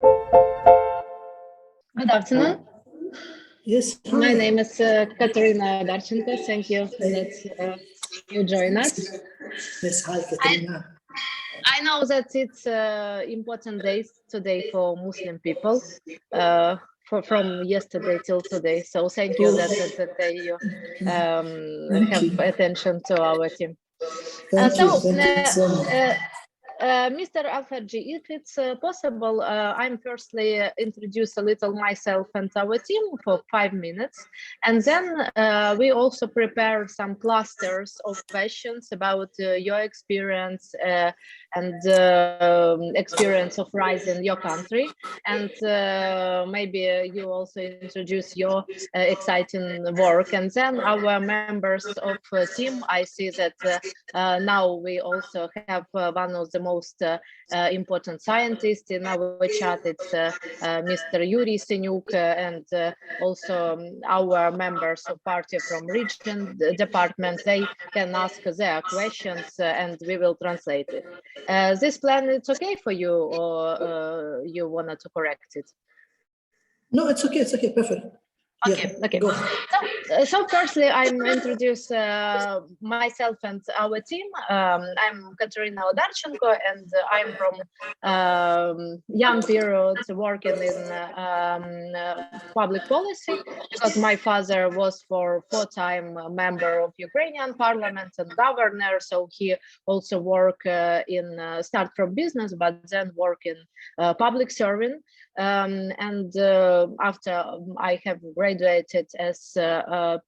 Good afternoon. Yes. My name is Katerina Одарченко. Thank you that you join us. Yes, hi, Katerina. I know that it's important days today for Muslim people, from yesterday till today. So thank you that you have attention to our team. Thank you so much. Mr. Alfarji, if it's possible, I'm firstly introduce a little myself and our team for 5 minutes, and then we also prepare some clusters of questions about your experience and experience of rising your country, and maybe you also introduce your exciting work, and then our members of team. I see that now we also have one of the most important scientists in our chat. It's Mr. Yuri Senyuk, and also our members of party from region department. They can ask their questions and we will translate it. This plan, it's okay for you, or you wanted to correct it? No, it's okay. It's okay. Perfect. Okay, Yeah, okay. go. So firstly, I'm introduce myself and our team. I'm Katerina Одарченко, and I'm from young period working in public policy, because my father was for 4-time member of Ukrainian parliament and governor. So he also work in start from business, but then work in public serving. And after I have graduated as a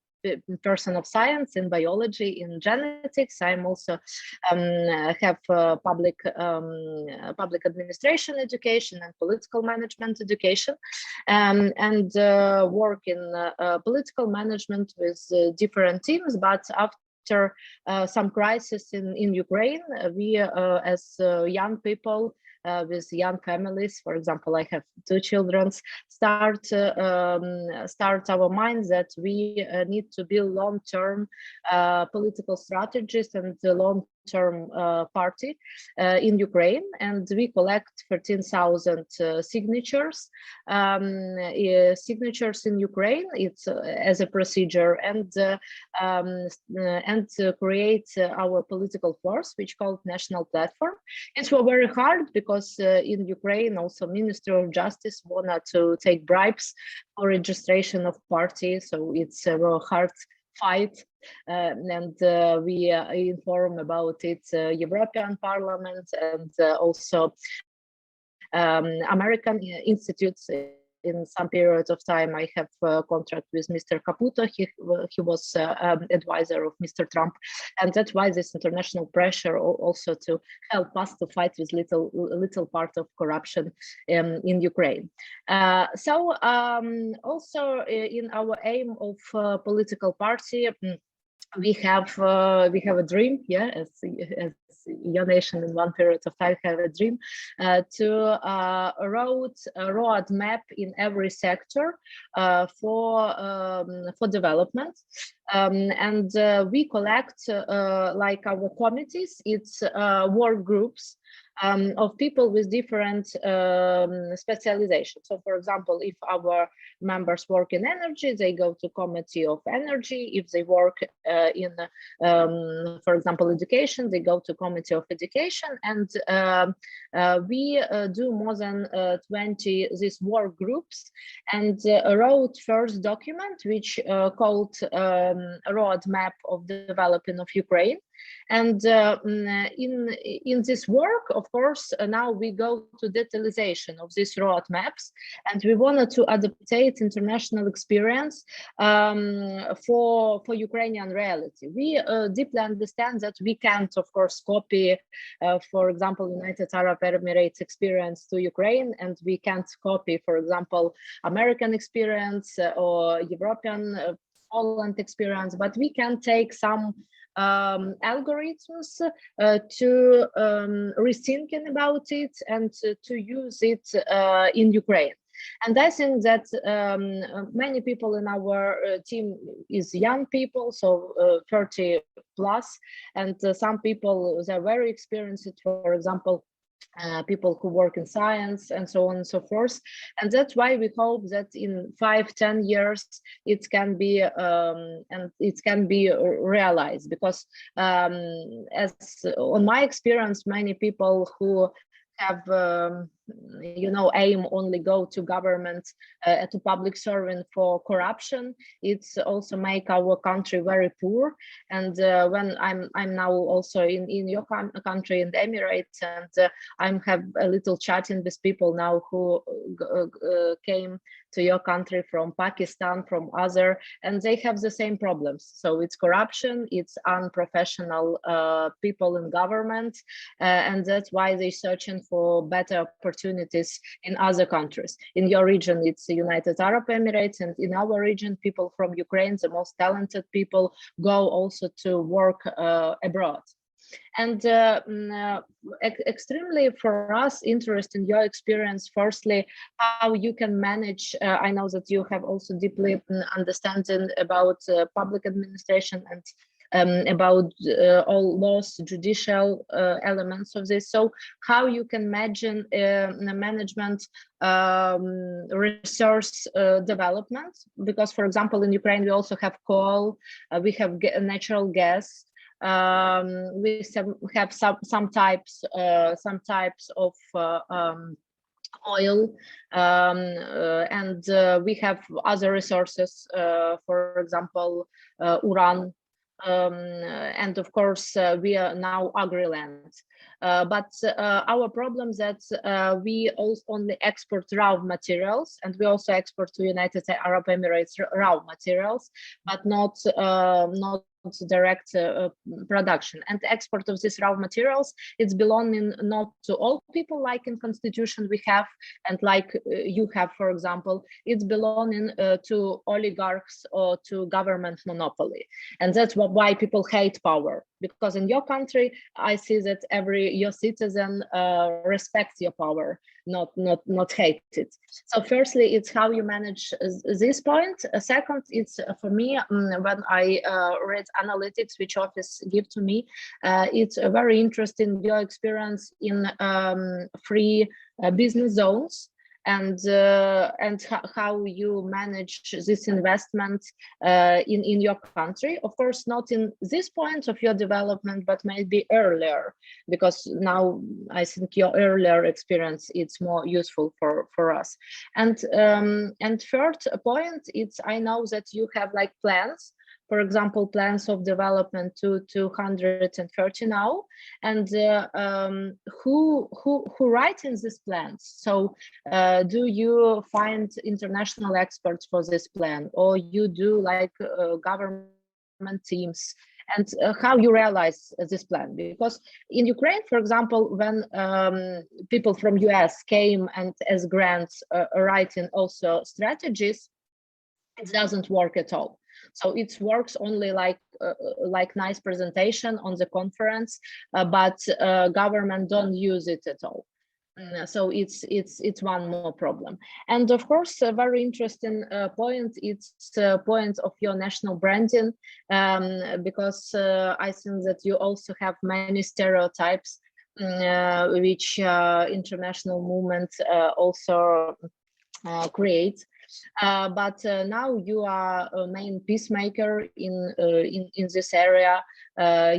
person of science in biology, in genetics, I'm also have public administration education and political management education, and work in political management with different teams. But after some crisis in Ukraine, we as young people with young families, for example, I have 2 children, start our minds that we need to build long-term political strategies and long-term party in Ukraine, and we collect 13,000 signatures in Ukraine. It's as a procedure, and create our political force, which called National Platform. It was very hard because in Ukraine also Ministry of Justice wanted to take bribes for registration of party, so it's a very hard fight, and we inform about it European Parliament and also American institutes. In some period of time, I have a contract with Mr. Caputo. He was advisor of Mr. Trump, and that's why this international pressure also to help us to fight with little part of corruption in Ukraine. So also in our aim of political party, we have a dream, yeah, as your nation in one period of time have a dream to road map in every sector for development, and we collect like our committees. It's work groups of people with different specializations. So, for example, if our members work in energy, they go to Committee of Energy. If they work in, for example, education, they go to Committee of Education. And we do more than 20 these work groups, and wrote first document which called Roadmap of Development of Ukraine. And in this work, of course, now we go to detailization of these roadmaps, and we wanted to adaptate international experience for Ukrainian reality. We deeply understand that we can't, of course, copy, for example, United Arab Emirates experience to Ukraine, and we can't copy, for example, American experience or European Poland experience, but we can take some algorithms to rethinking about it and to use it in Ukraine. And I think that many people in our team is young people, so 30 plus, and some people, they're very experienced. For example, people who work in science and so on and so forth. And that's why we hope that in 5-10 years it can be realized, because as on my experience, many people who have aim only go to government, to public servant for corruption. It's also make our country very poor. And when I'm now also in your country, in the Emirates, and I'm have a little chatting with people now who came to your country from Pakistan, from other, and they have the same problems. So it's corruption, it's unprofessional people in government, and that's why they're searching for better opportunities in other countries. In your region, it's the United Arab Emirates, and in our region, people from Ukraine, the most talented people, go also to work abroad. And extremely for us interesting your experience, firstly, how you can manage, I know that you have also deeply understanding about public administration and about all laws, judicial elements of this. So how you can imagine the management resource development, because for example, in Ukraine, we also have coal, we have natural gas, we have some types of oil, and we have other resources, for example, uran, and of course we are now agri-land. But our problem is that we also only export raw materials, and we also export to United Arab Emirates raw materials, but not direct production. And the export of these raw materials, it's belonging not to all people like in constitution we have, and like you have, for example, it's belonging to oligarchs or to government monopoly. And that's why people hate power, because in your country, I see that your citizen respects your power, not hate it. So firstly, it's how you manage this point. Second, it's for me, when I read analytics which office give to me, it's a very interesting your experience in free business zones, and how you manage this investment in your country. Of course, not in this point of your development, but maybe earlier, because now I think your earlier experience it's more useful for us. And third point, it's I know that you have like plans. For example, plans of development to 230 now, and who writing these plans? So do you find international experts for this plan, or you do like government teams? And how you realize this plan? Because in Ukraine, for example, when people from US came and as grants writing also strategies, it doesn't work at all. So it works only like nice presentation on the conference, but government don't use it at all. So it's one more problem. And of course, a very interesting point, it's a point of your national branding, because I think that you also have many stereotypes, which international movement also create. But now you are a main peacemaker in this area.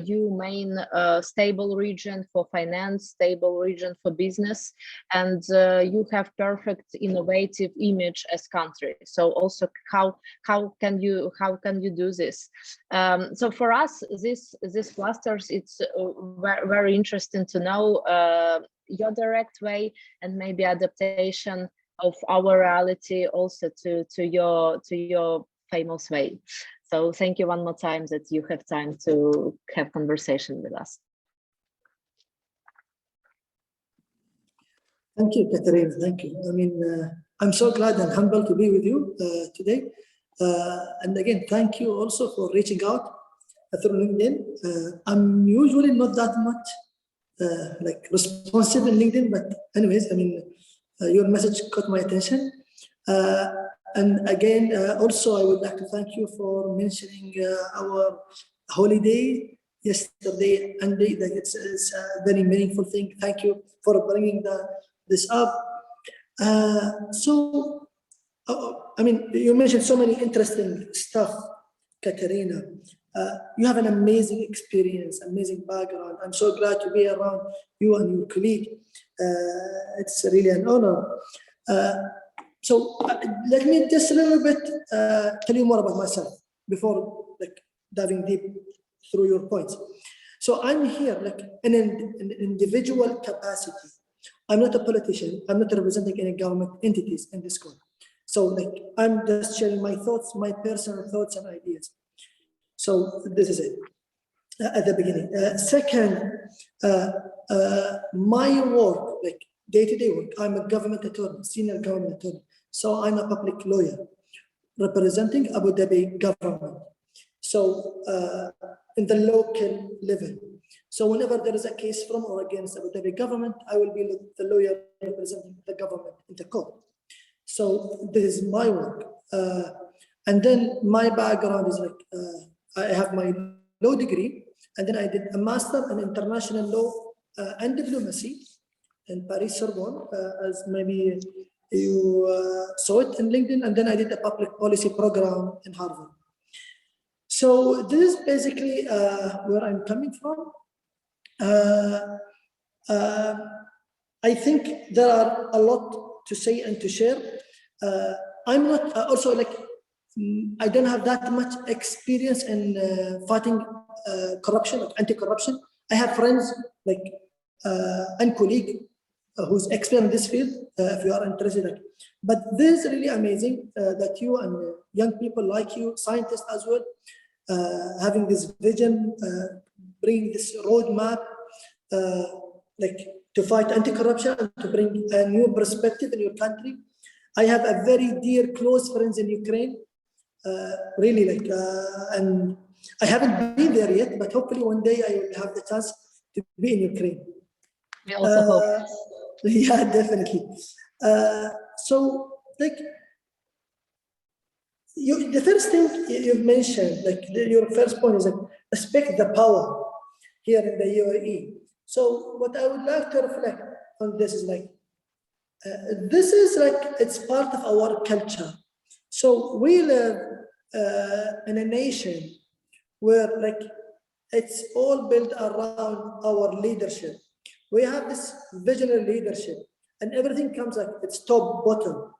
You main stable region for finance, stable region for business, and you have perfect innovative image as country. So also how can you do this? So for us, this clusters, it's very interesting to know your direct way and maybe adaptation of our reality also to your famous way. So thank you one more time that you have time to have conversation with us. Thank you, Katerina. Thank you. I mean, I'm so glad and humbled to be with you today. And again, thank you also for reaching out through LinkedIn. I'm usually not that much like responsive in LinkedIn, but anyways, I mean, your message caught my attention. And again, also, I would like to thank you for mentioning our holiday yesterday, and it's a very meaningful thing. Thank you for bringing this up. So, I mean, you mentioned so many interesting stuff, Katerina. You have an amazing experience, amazing background. I'm so glad to be around you and your colleague. It's really an honor. So let me just a little bit tell you more about myself before diving deep through your points. So I'm here in an individual capacity. I'm not a politician. I'm not representing any government entities in this call. So I'm just sharing my thoughts, my personal thoughts and ideas. So this is it at the beginning. Second, my work, day-to-day work, I'm a government attorney, senior government attorney. So I'm a public lawyer representing Abu-Dabí government. So in the local level. So whenever there is a case from or against Abu-Dabí government, I will be the lawyer representing the government in the court. So this is my work. And then my background is I have my law degree, and then I did a master in international law and diplomacy in Paris Sorbonne, as maybe you saw it in LinkedIn, and then I did a public policy program in Harvard. So this is basically where I'm coming from. I think there are a lot to say and to share. I'm not also I don't have that much experience in fighting corruption, anti-corruption. I have friends and colleague who's expert in this field, if you are interested. But this is really amazing that you and young people like you, scientists as well, having this vision, bring this roadmap, to fight anti-corruption and to bring a new perspective in your country. I have a very dear, close friends in Ukraine. Really and I haven't been there yet, but hopefully one day I will have the chance to be in Ukraine. We also hope. Yeah, definitely. So the first thing you've mentioned, your first point is respect the power here in the UAE. So what I would like to reflect on this is this is it's part of our culture. So we live in a nation where it's all built around our leadership. We have this visionary leadership, and everything comes it's top bottom.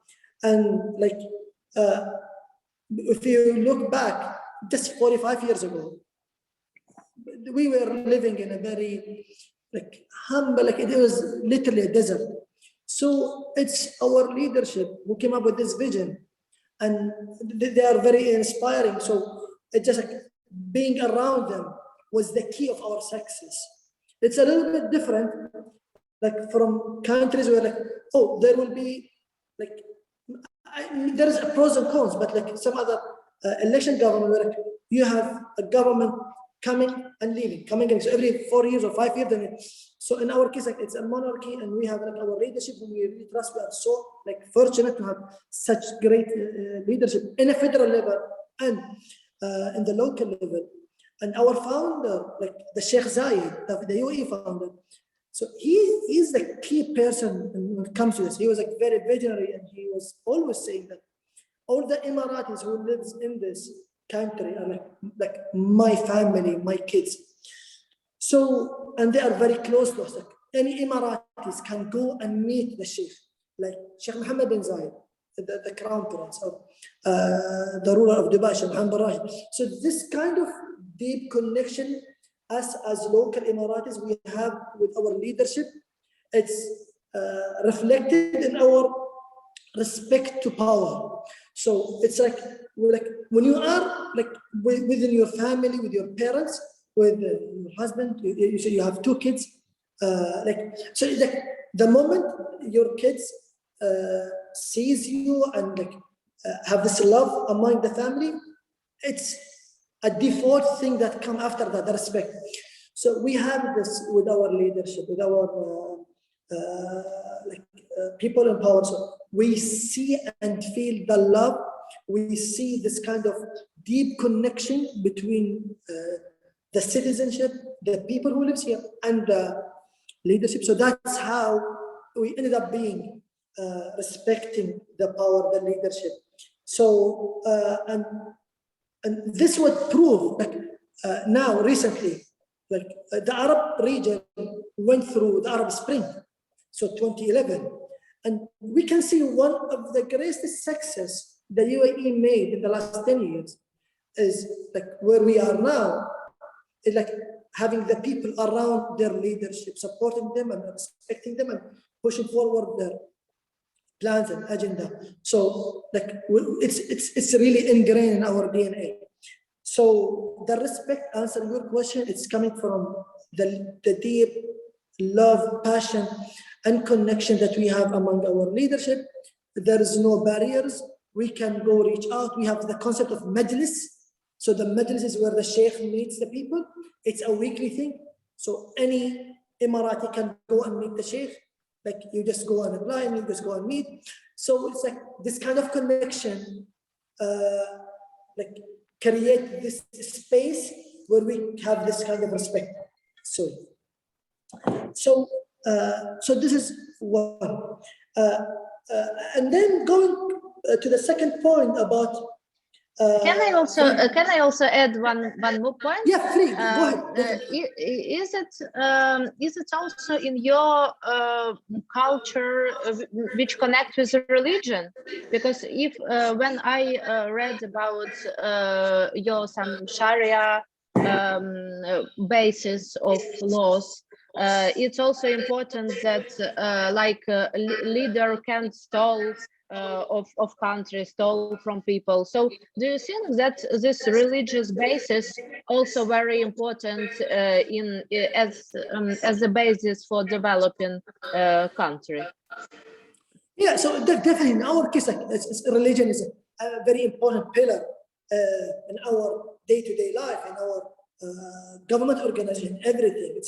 And if you look back, just 45 years ago, we were living in a very humble, it was literally a desert. So it's our leadership who came up with this vision, and they are very inspiring. So it's just being around them was the key of our success. It's a little bit different, from countries where there will be there is pros and cons, but some other election government where you have a government coming and leaving, so every 4 years or 5 years. So in our case, it's a monarchy, and we have our leadership whom we really trust. We are so fortunate to have such great leadership in a federal level and in the local level. And our founder, the Sheikh Zayed, the UAE founder, so he is the key person when it comes to this. He was very visionary, and he was always saying that all the Emiratis who lives in this country are my family, my kids. So, and they are very close to us. Any Emiratis can go and meet the Sheikh, Sheikh Mohammed bin Zayed, the crown prince of the ruler of Dubai, Sheikh Mohammed bin Rashid. So this kind of deep connection us as local Emiratis we have with our leadership, it's reflected in our respect to power. So it's when you are within your family, with your parents, with your husband, you say you have 2 kids, so the moment your kids sees you and have this love among the family, it's a default thing that come after that, the respect. So we have this with our leadership, with our people in power. So we see and feel the love. We see this kind of deep connection between the citizenship, the people who lives here, and the leadership. So that's how we ended up being respecting the power, the leadership. So and this would prove, like now recently, like the Arab region went through the Arab Spring, so 2011, and we can see one of the greatest success the UAE made in the last 10 years is like where we are now, is like having the people around their leadership, supporting them and respecting them and pushing forward their plans and agenda. So like it's really ingrained in our DNA. So the respect, answer your question, it's coming from the deep love, passion, and connection that we have among our leadership. There is no barriers. We can go reach out. We have the concept of majlis. So the majlis is where the sheikh meets the people. It's a weekly thing. So any Emirati can go and meet the sheikh. Like you just go and apply and you just go and meet. So it's like this kind of connection, like create this space where we have this kind of respect. So this is one. And then going to the second point about. Can I also add one more point? Yeah, please go ahead. Is it also in your culture which connect with religion? Because if when I read about your some Sharia basis of laws, it's also important that leader can't stall of countries, stole from people. So do you think that this religious basis also very important as a basis for developing country? Yeah, so definitely in our case, like religion is a very important pillar in our day-to-day life, in our government organization, everything.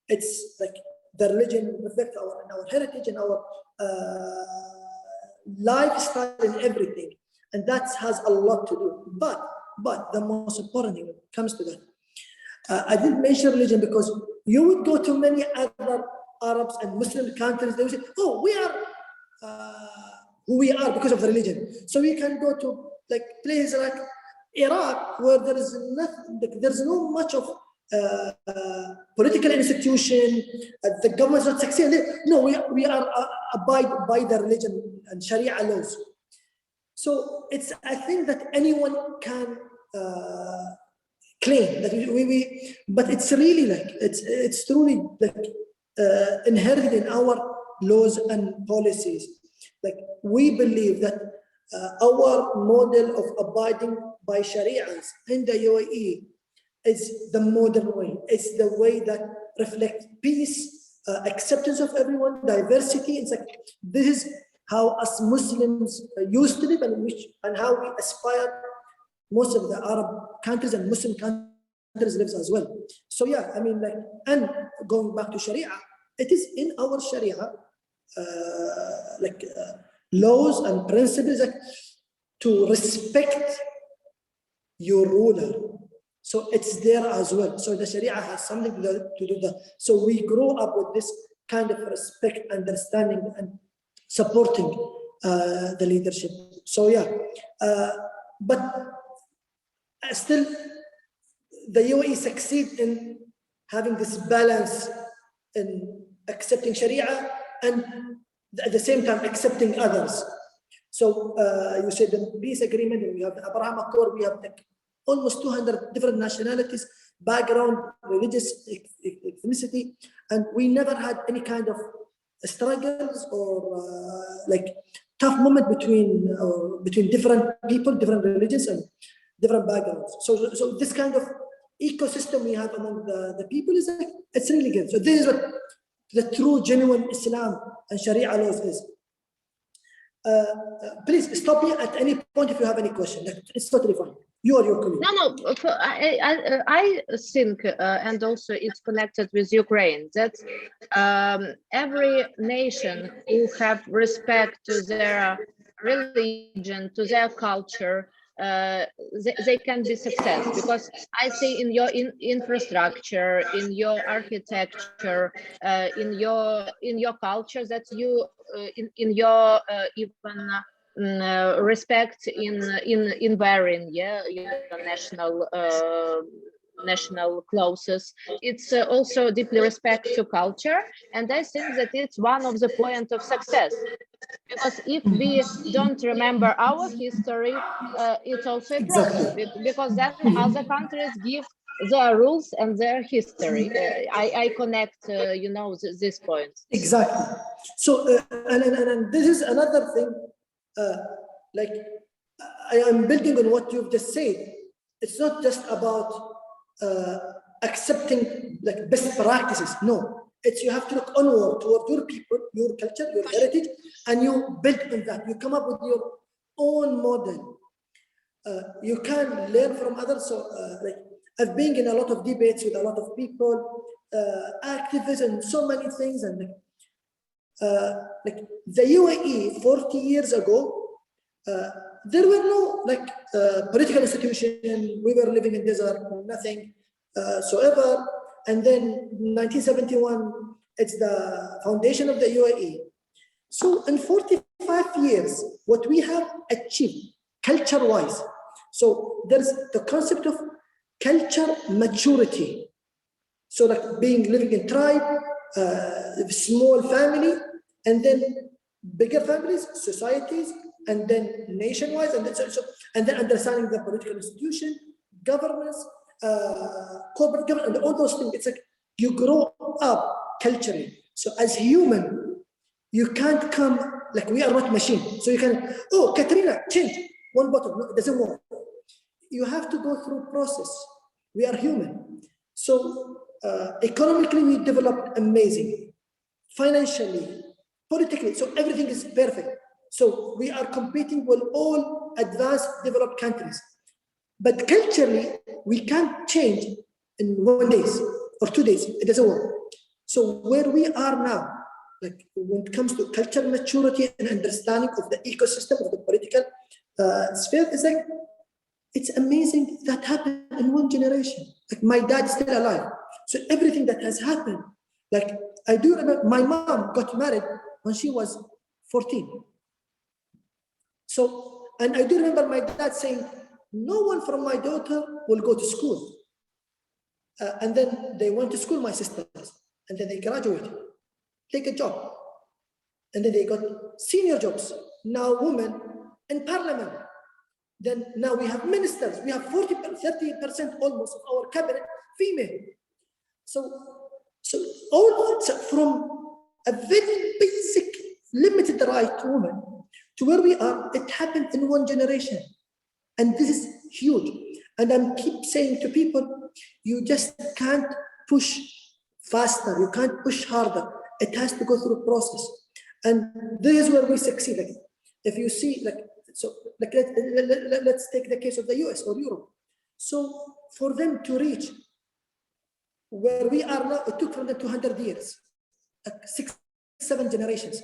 It's like the religion reflects our heritage and our lifestyle and everything, and that has a lot to do. But the most important thing when it comes to that, I didn't mention religion because you would go to many other Arabs and Muslim countries, they would say, oh, we are who we are because of the religion. So we can go to like places like Iraq where there is nothing, there's no much of political institution, the government is not succeeding. No, we are abide by the religion and Sharia laws. So it's a thing that anyone can claim that but it's really like it's truly like inherited in our laws and policies. Like we believe that our model of abiding by Sharias in the UAE is the modern way. It's the way that reflects peace, acceptance of everyone, diversity. It's like this is how us Muslims used to live and how we aspire most of the Arab countries and Muslim countries lives as well. So yeah, I mean, like, and going back to Sharia, it is in our Sharia laws and principles like to respect your ruler. So it's there as well. So the Sharia has something to do that. So we grow up with this kind of respect, understanding, and supporting the leadership. So yeah, but still, the UAE succeed in having this balance in accepting Sharia and at the same time accepting others. So you said the peace agreement, and we have the Abraham Accord, we have almost 200 different nationalities, background, religious ethnicity, and we never had any kind of struggles or like tough moment between different people, different religions, and different backgrounds. So this kind of ecosystem we have among the people is like, it's really good. So this is what the true, genuine Islam and Sharia laws is. Please stop me at any point if you have any question. It's totally fine. You or your colleague. No. I think, and also it's connected with Ukraine, that every nation who have respect to their religion, to their culture, they can be success, because I see in your infrastructure, in your architecture, in your culture, that you in your even respect in wearing your national clothes. It's also deeply respect to culture, and I think that it's one of the point of success. Because if we don't remember our history, it's also a problem, because then other countries give their rules and their history. I connect, this point. Exactly. So, and this is another thing, like I am building on what you've just said. It's not just about accepting like best practices. No, it's you have to look onward toward your people, your culture, your heritage, and you build on that. You come up with your own model. You can learn from others. So, like I've been in a lot of debates with a lot of people, activism, so many things, and like the UAE 40 years ago, there were no like political institution. We were living in desert, nothing so ever. And then 1971, it's the foundation of the UAE. So in 45 years, what we have achieved culture-wise. So there's the concept of culture maturity. So like living in tribe, small family, and then bigger families, societies, and then nation-wise, and then understanding the political institution, governance, corporate government, and all those things. It's like you grow up culturally. So as human, you can't come like we are not machine. So you can, oh, Katerina, change one button. No, it doesn't work. You have to go through process. We are human. So economically, we developed amazing. Financially, politically, so everything is perfect. So we are competing with all advanced developed countries. But culturally, we can't change in 1 day or 2 days. It doesn't work. So where we are now, like when it comes to cultural maturity and understanding of the ecosystem of the political sphere, is like, it's amazing that happened in 1 generation. Like my dad is still alive. So everything that has happened, like I do remember my mom got married when she was 14. So, and I do remember my dad saying, no one from my daughter will go to school. And then they went to school, my sisters, and then they graduated, take a job. And then they got senior jobs. Now women in parliament. Then now we have ministers. We have 30% almost of our cabinet female. So all from a very basic limited right woman to where we are, it happened in 1 generation. And this is huge. And I keep saying to people, you just can't push faster. You can't push harder. It has to go through a process. And this is where we succeed. Like, if you see, let's take the case of the US or Europe. So for them to reach where we are now, it took from them 200 years, like 6-7 generations.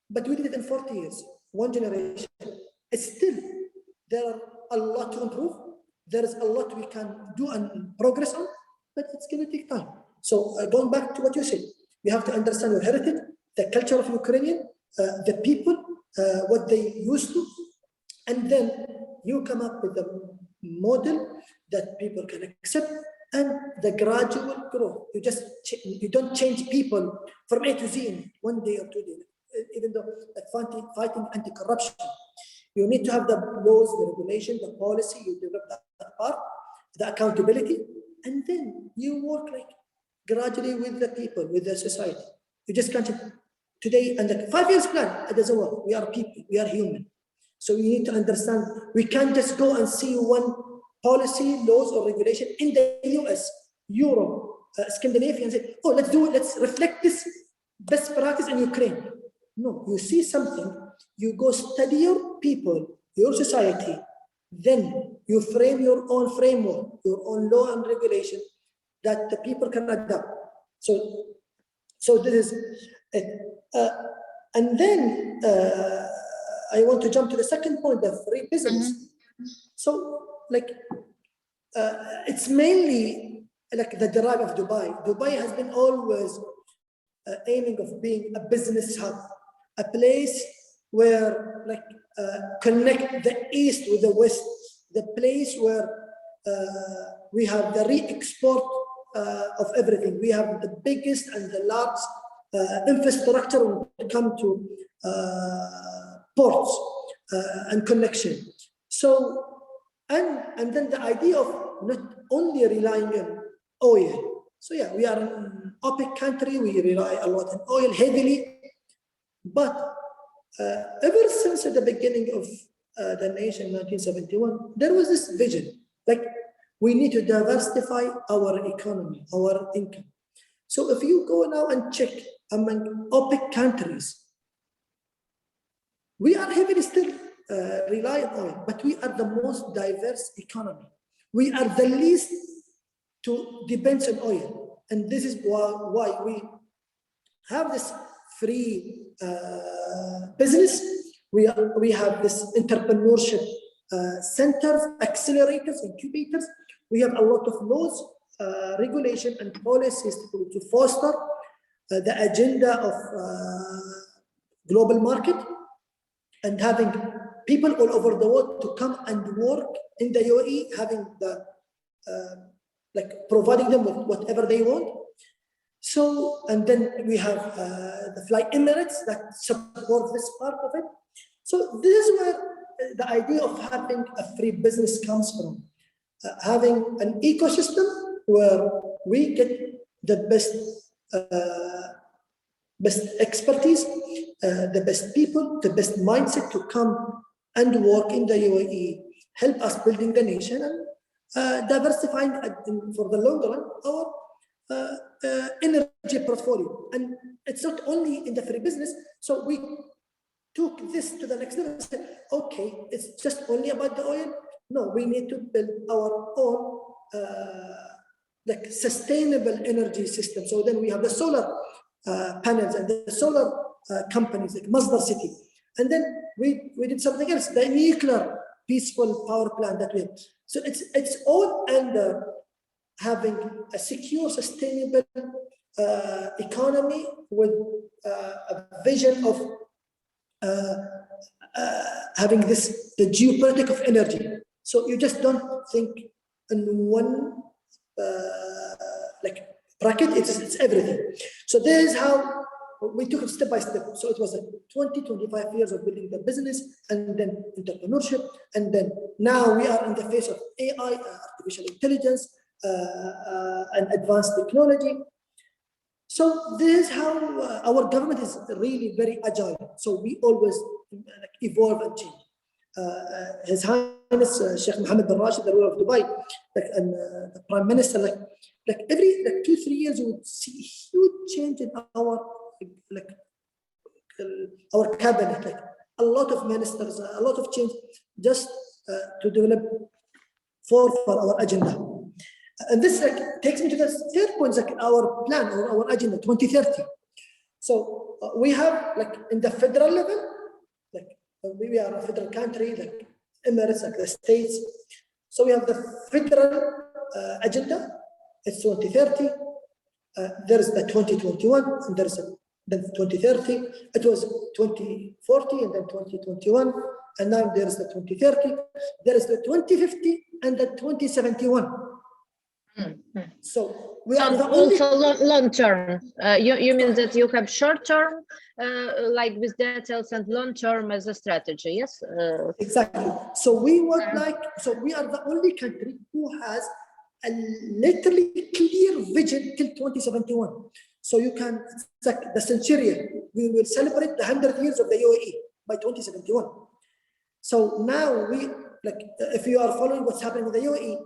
But we did it in 40 years, 1 generation. It's still, there are a lot to improve. There is a lot we can do and progress on, but it's going to take time. So going back to what you said, you have to understand your heritage, the culture of Ukrainian, the people, what they used to, and then you come up with a model that people can accept and the gradual growth. You don't change people from A to Z in 1 day or 2 days. Even though fighting anti-corruption, you need to have the laws, the regulation, the policy, you develop that part, the accountability, and then you work like gradually with the people, with the society. You just can't today and the 5 years plan, it doesn't work. We are people, we are human. So you need to understand, we can't just go and see one policy, laws or regulation in the US, Europe, Scandinavia and say, oh, let's do it, let's reflect this best practice in Ukraine. No, you see something, you go study your people, your society, then you frame your own framework, your own law and regulation that the people can adapt. So this is it. And then I want to jump to the second point, the free business. So like it's mainly like the drive of Dubai. Dubai has been always aiming of being a business hub, a place where like connect the East with the West, the place where we have the re-export of everything. We have the biggest and the largest infrastructure when it comes to ports and connection. So, and then the idea of not only relying on oil. So yeah, we are an OPEC country, we rely a lot on oil heavily, but ever since the beginning of the nation in 1971, there was this vision, like we need to diversify our economy, our income. So if you go now and check among OPEC countries, we are heavily still rely on oil, but we are the most diverse economy. We are the least to depend on oil. And this is why we have this free business. We have this entrepreneurship centers, accelerators, incubators. We have a lot of laws, regulation and policies to foster the agenda of global market, and having people all over the world to come and work in the UAE, having the like providing them with whatever they want. So, and then we have the Fly Emirates that support this part of it. So this is where the idea of having a free business comes from. Having an ecosystem where we get the best expertise, the best people, the best mindset to come and work in the UAE, help us building the nation and diversifying for the long run our energy portfolio. And it's not only in the free business. So we took this to the next level and said, okay, it's just only about the oil. No, we need to build our own like sustainable energy system. So then we have the solar panels and the solar companies like Masdar City. And then we did something else, the nuclear peaceful power plant that we have. So it's all under having a secure, sustainable economy with a vision of having the geopolitics of energy. So you just don't think in one like bracket, it's everything. So this is how we took it step by step. So it was 25 years of building the business and then entrepreneurship. And then now we are in the phase of AI, artificial intelligence, and advanced technology. So this is how our government is really very agile. So we always like evolve and change. His Highness Sheikh Mohammed bin Rashid, the ruler of Dubai, like, and the Prime Minister, like every 2-3 years, you would see huge change in our our cabinet, like a lot of ministers, a lot of change, just to develop for our agenda. And this takes me to the third point, like our plan or our agenda 2030. So we have like in the federal level, like we are a federal country, like Emirates, like the states. So we have the federal agenda. It's 2030. There's the 2021, and there's the 2030. It was 2040 and then 2021, and now there's the 2030. There is the 2050 and the 2071. Mm-hmm. So we are the only long term. You mean that you have short term, like with details, and long term as a strategy? Yes. Exactly. So we work so we are the only country who has a literally clear vision till 2071. So you can, it's like the centurion. We will celebrate the 100 years of the UAE by 2071. So now we, like, if you are following what's happening in the UAE,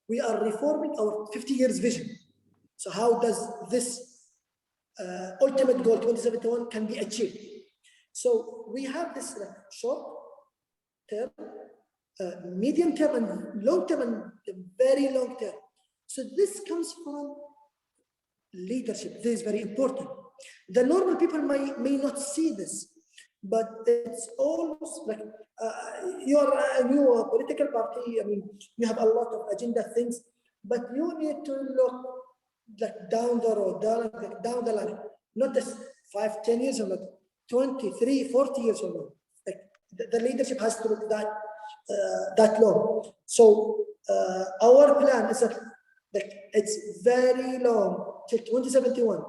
we are reforming our 50 years vision. So how does this ultimate goal 2071 can be achieved? So we have this like short term, medium term, and long term, and very long term. So this comes from leadership. This is very important. The normal people may not see this. but it's almost like you're a new political party. I mean, you have a lot of agenda things, but you need to look like down the road, down the line, not just 5, 10 years or not, 20, 30, 40 years or not. Like the leadership has to look that long. So our plan is that like it's very long till 2071.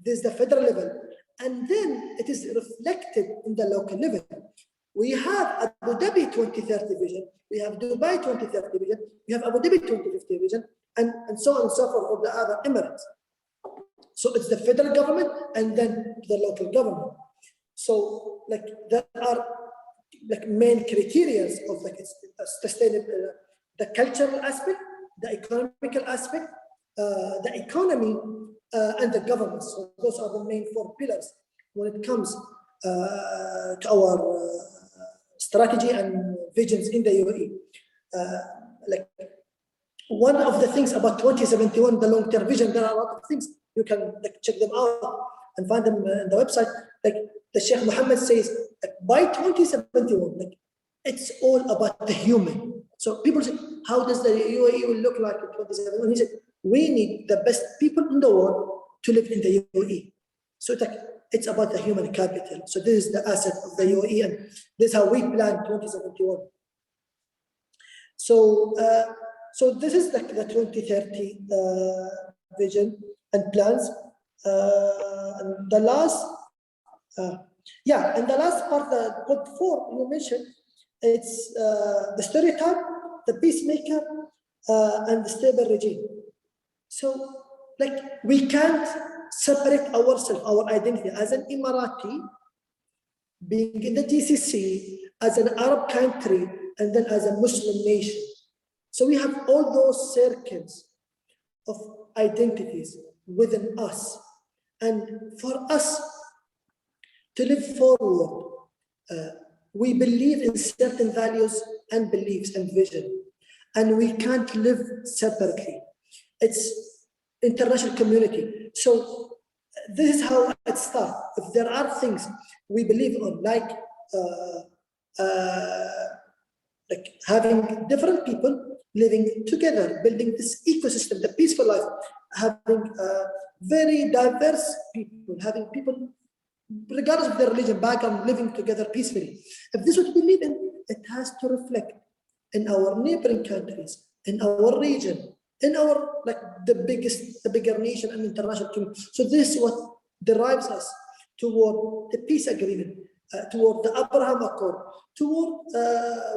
This is the federal level, and then it is reflected in the local level. We have Abu-Dabí 2030 vision, we have Dubai 2030 vision, we have Abu-Dabí 2050 vision, and so on and so forth for the other Emirates. So it's the federal government and then the local government. So like there are like main criteria of like it's sustainable, the cultural aspect, the economical aspect, the economy, and the governance. So those are the main 4 pillars when it comes to our strategy and visions in the UAE. Like one of the things about 2071, the long-term vision, there are a lot of things you can like check them out and find them on the website. Like the Sheikh Mohammed says, like, by 2071, like it's all about the human. So people say, how does the UAE will look like in 2071? He said, we need the best people in the world to live in the UAE. So it's about the human capital. So this is the asset of the UAE, and this is how we plan 2071. So so this is like the 2030 vision and plans. And the last, and the last part, the point 4 you mentioned, it's the stereotype, the peacemaker, and the stable regime. So like we can't separate ourselves, our identity as an Emirati, being in the GCC, as an Arab country, and then as a Muslim nation. So we have all those circles of identities within us. And for us to live forward, we believe in certain values and beliefs and vision, and we can't live separately. It's international community. So this is how it starts. If there are things we believe on, like having different people living together, building this ecosystem, the peaceful life, having very diverse people, having people, regardless of their religion, background, living together peacefully. If this is what we believe in, it has to reflect in our neighboring countries, in our region, in our the bigger nation and international community. So this is what drives us toward the peace agreement, toward the Abraham Accord, toward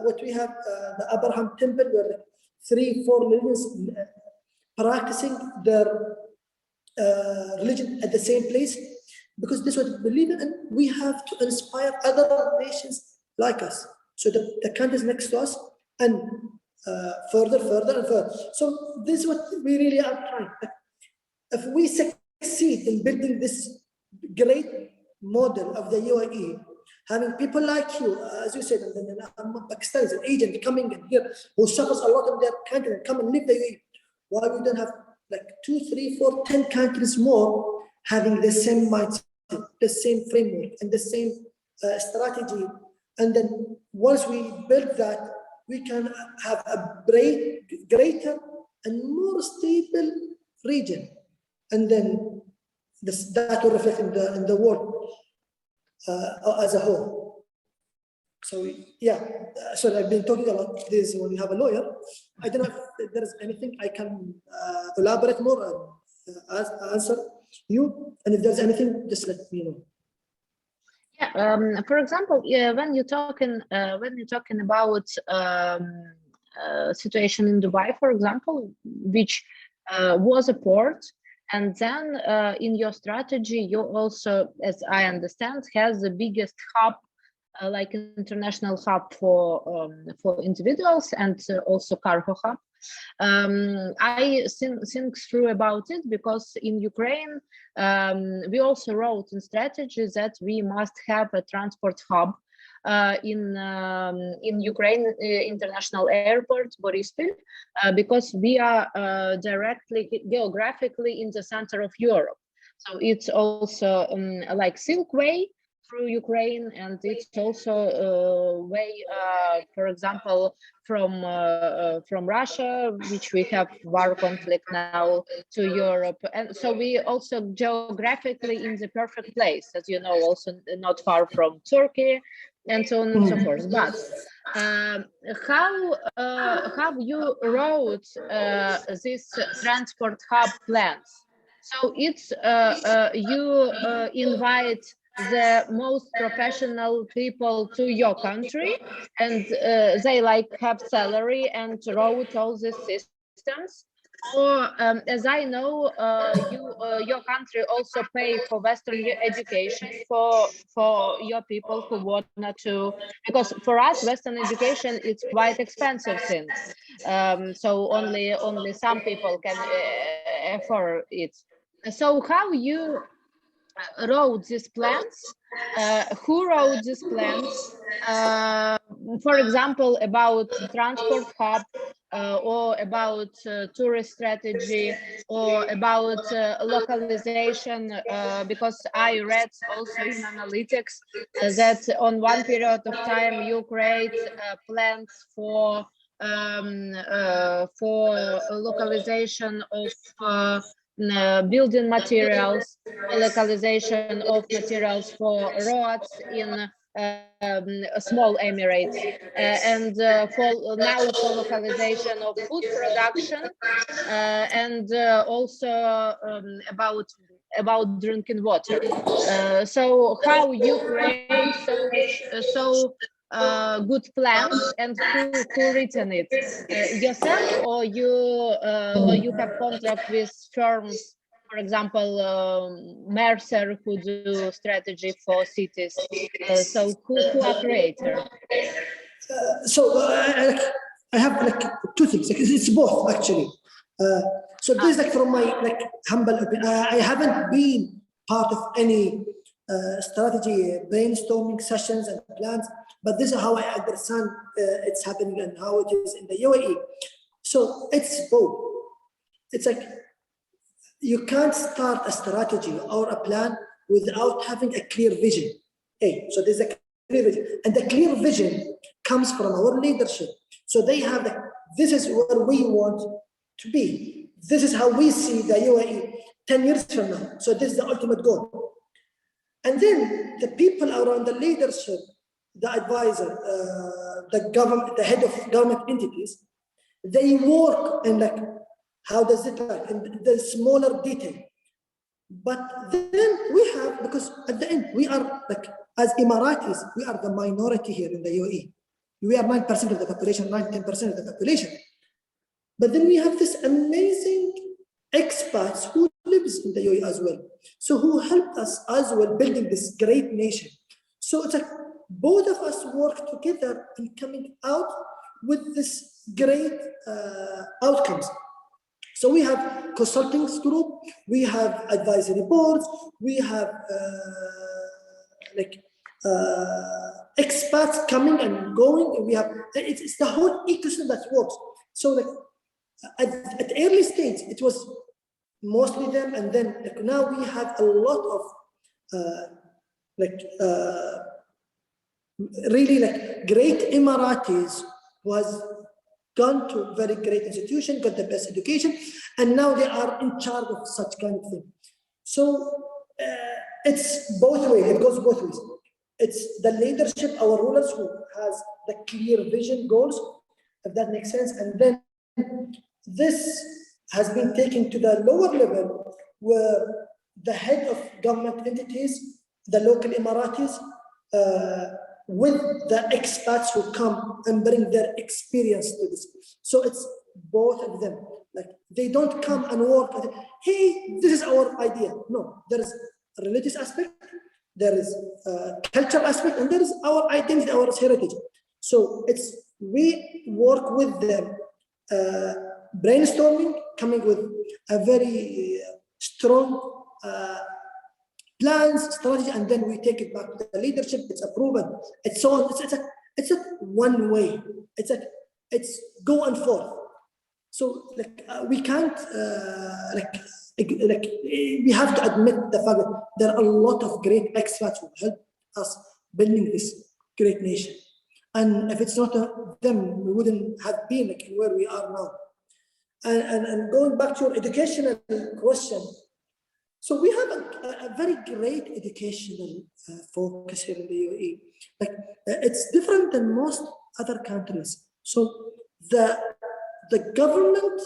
what we have, the Abraham Temple, where 3-4 religions practicing their religion at the same place, because this is what we believe in, and we have to inspire other nations like us. So the countries next to us, and further and further. So this is what we really are trying. If we succeed in building this great model of the UAE, having people like you, as you said, and Pakistanis, an agent coming in here who suffers a lot in their country and come and live the UAE, why we don't have like 2, 3, 4, 10 countries more having the same mindset, the same framework, and the same strategy? And then once we build that, we can have a greater and more stable region, and then that will reflect in the world as a whole. So yeah, so I've been talking about this when you have a lawyer. I don't know if there is anything I can elaborate more and answer you, and if there's anything, just let me know. Yeah, for example, when you're talking about situation in Dubai, for example, which was a port, and then in your strategy, you also, as I understand, has the biggest hub, like international hub for individuals, and also cargo hub. I think through about it, because in Ukraine we also wrote in strategy that we must have a transport hub in Ukraine International Airport, Borispil, because we are directly geographically in the center of Europe. So it's also like Silk Way through Ukraine, and it's also way, for example, from Russia, which we have war conflict now, to Europe, and so we also geographically in the perfect place, as you know, also not far from Turkey, and so on and so forth. But how you wrote this transport hub plans? So it's you invite the most professional people to your country, and they like have salary and wrote all these systems. Or as I know, your country also pay for Western education for your people who want to, because for us Western education is quite expensive thing. So only some people can afford it. So how you wrote these plans? Who wrote these plans? For example, about transport hub, or about tourist strategy, or about localization, because I read also in analytics that on one period of time you create plans for localization of building materials, localization of materials for roads in small emirates, and for localization of food production, and also about drinking water. So how you create so good plans, and who written it, yourself, or you have contract with firms, for example, Mercer, who do strategy for cities. So who are creator? I have like two things. Like, it's both actually. So this is like from my humble opinion. I haven't been part of any strategy brainstorming sessions and plans, but this is how I understand it's happening and how it is in the UAE. So it's both. It's like you can't start a strategy or a plan without having a clear vision. So there's a clear vision, and the clear vision comes from our leadership. So they have this is where we want to be. This is how we see the UAE 10 years from now. So this is the ultimate goal. And then the people around the leadership, the advisor, the government, the head of government entities, they work in how does it look in the smaller detail. But then we have, because at the end we are as Emiratis, we are the minority here in the UAE. We are 9% of the population, 10% of the population. But then we have this amazing expats who lives in the UAE as well. So who helped us as well building this great nation. So it's both of us work together in coming out with this great outcomes. So we have consulting group, we have advisory boards, we have expats coming and going, and we have it's the whole ecosystem that works. So at early stage it was mostly them, and then now we have a lot of really great Emiratis who has gone to very great institution, got the best education, and now they are in charge of such kind of thing. So it's both ways, it goes both ways. It's the leadership, our rulers, who has the clear vision, goals, if that makes sense. And then this has been taken to the lower level, where the head of government entities, the local Emiratis, with the expats who come and bring their experience to this. So it's both of them. They don't come and work, hey, this is our idea. No, there is a religious aspect, there is a cultural aspect, and there is our identity, our heritage. So we work with them, brainstorming, coming with a very strong plans, strategy, and then we take it back to the leadership. It's approved. It's so on. It's a one way. It's go and forth. So we can't we have to admit the fact that there are a lot of great expats who help us building this great nation. And if it's not them, we wouldn't have been like where we are now. And going back to your educational question, so we have a very great educational focus here in the UAE. Like it's different than most other countries. So the government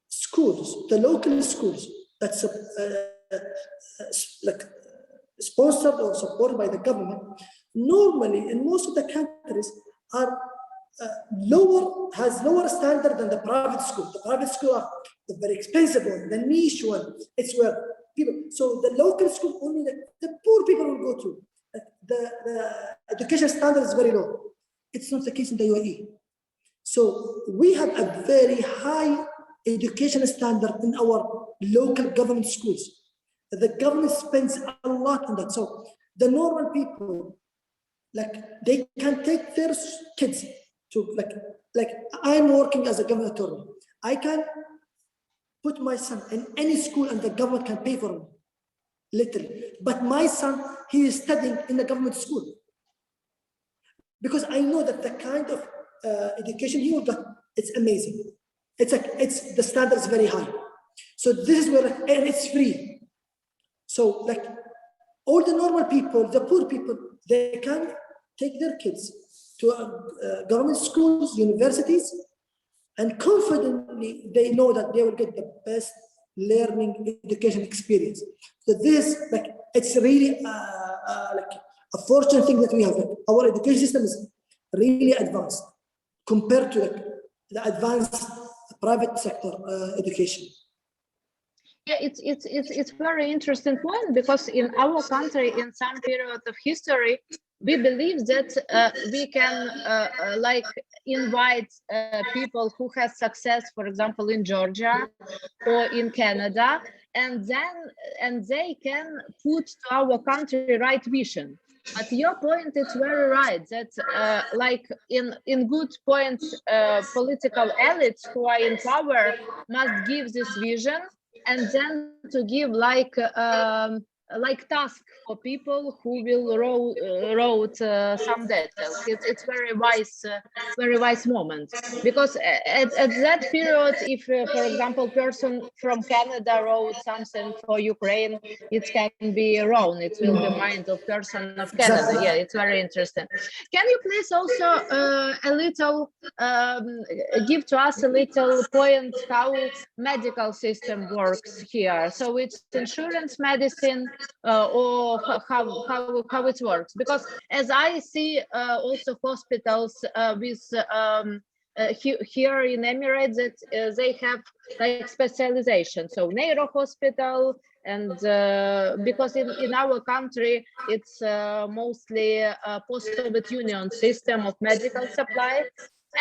schools, the local schools that's like sponsored or supported by the government, normally in most of the countries are has lower standard than the private school. The private school are the very expensive one, the niche one. It's where people, so the local school only the poor people will go to. The education standard is very low. It's not the case in the UAE. So we have a very high education standard in our local government schools. The government spends a lot on that. So the normal people, like they can take their kids to like I'm working as a government attorney. I can put my son in any school and the government can pay for him, literally. But my son, he is studying in a government school because I know that the kind of education he will get, it's amazing. It's the standard is very high. So this is where, and it's free. So like all the normal people, the poor people, they can take their kids to government schools, universities, and confidently they know that they will get the best learning education experience. So this, like, it's really like a fortunate thing that we have. Like, our education system is really advanced compared to like the advanced private sector education. Yeah, it's very interesting point, because in our country, in some period of history, we believe that we can like invite people who have success, for example, in Georgia or in Canada, and they can put to our country right vision. But your point is very right, that like in good points, political elites who are in power must give this vision, and then to give like task for people who will wrote some details. It's very wise moment, because at that period, if for example person from Canada wrote something for Ukraine, it can be wrong. It will be mind of person of Canada. Yeah, it's very interesting. Can you please also a little give to us a little point how medical system works here? So it's insurance medicine, or how it works? Because as I see also hospitals with here in Emirates, that they have like specialization, so neuro hospital, and because in our country it's mostly a post-Soviet Union system of medical supply.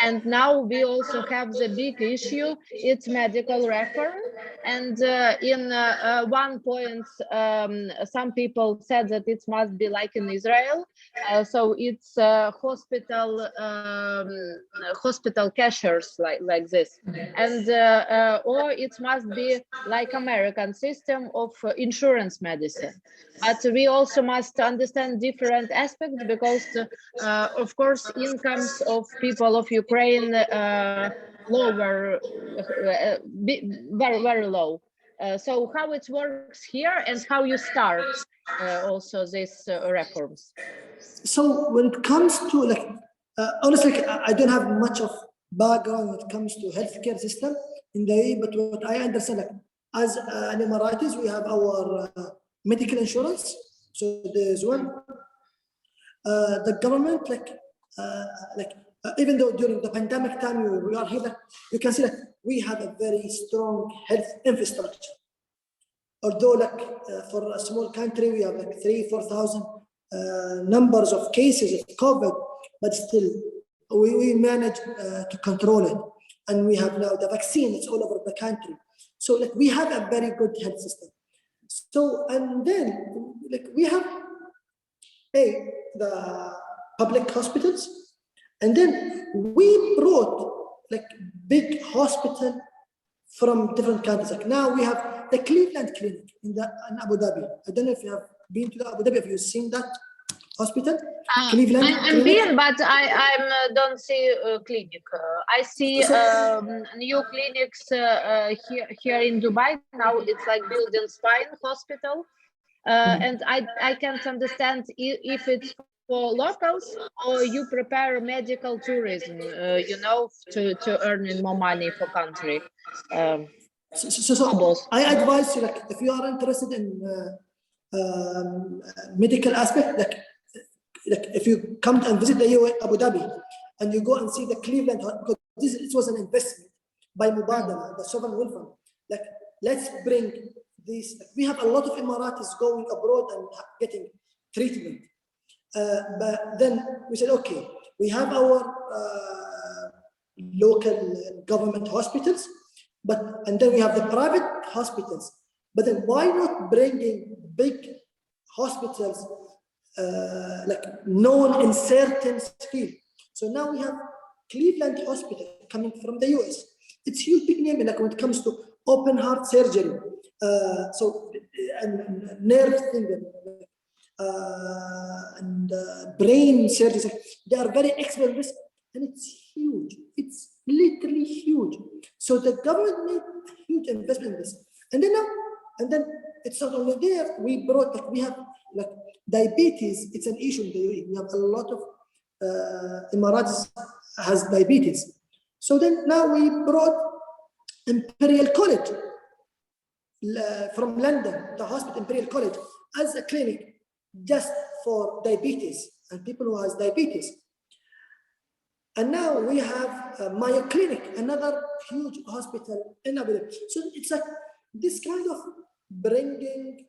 And now we also have the big issue, it's medical reform. And in one point, some people said that it must be like in Israel. So it's hospital cashiers like this. And or it must be like American system of insurance medicine. But we also must understand different aspects, because of course incomes of people of Ukraine lower, very low. So how it works here and how you start also these reforms? So when it comes to like, honestly, I don't have much of background when it comes to healthcare system in the UAE, but what I understand, like, as an Emiratis, we have our medical insurance. So there's one. The government, even though during the pandemic time we are here, you can see that we have a very strong health infrastructure. Although like for a small country, we have like 3,000-4,000 numbers of cases of COVID, but still we manage to control it. And we have now the vaccine, it's all over the country. So like we have a very good health system. So, and then like we have the public hospitals, and then we brought like big hospital from different countries. Like now we have the Cleveland Clinic in Abu Dhabi. I don't know if you have been to Abu Dhabi, if you've seen that. Hospital, Cleveland. I'm been, but I don't see clinic. I see new clinics here in Dubai. Now it's like building spine hospital, and I can't understand if it's for locals or you prepare medical tourism, you know, to earning more money for country. So I advise you, like, if you are interested in medical aspect, like if you come and visit the Abu Dhabi and you go and see the Cleveland, because this was an investment by Mubadala, the sovereign wealth fund. Like, let's bring these. We have a lot of Emiratis going abroad and getting treatment. But then we said, okay, we have our local government hospitals, and then we have the private hospitals. But then why not bringing big hospitals like known in certain field? So now we have Cleveland Hospital coming from the US. It's huge, big name, like when it comes to open heart surgery, and nerve thing, and brain surgery. They are very expert in this, and it's huge. It's literally huge. So the government made huge investment in this, and then it's not only there. We brought, like, we have, like, diabetes. It's an issue in the UAE. We have a lot of Emiratis has diabetes. So then now we brought Imperial College from London, the hospital Imperial College, as a clinic just for diabetes and people who has diabetes. And now we have Mayo Clinic, another huge hospital in Abu Dhabi. So it's like this kind of bringing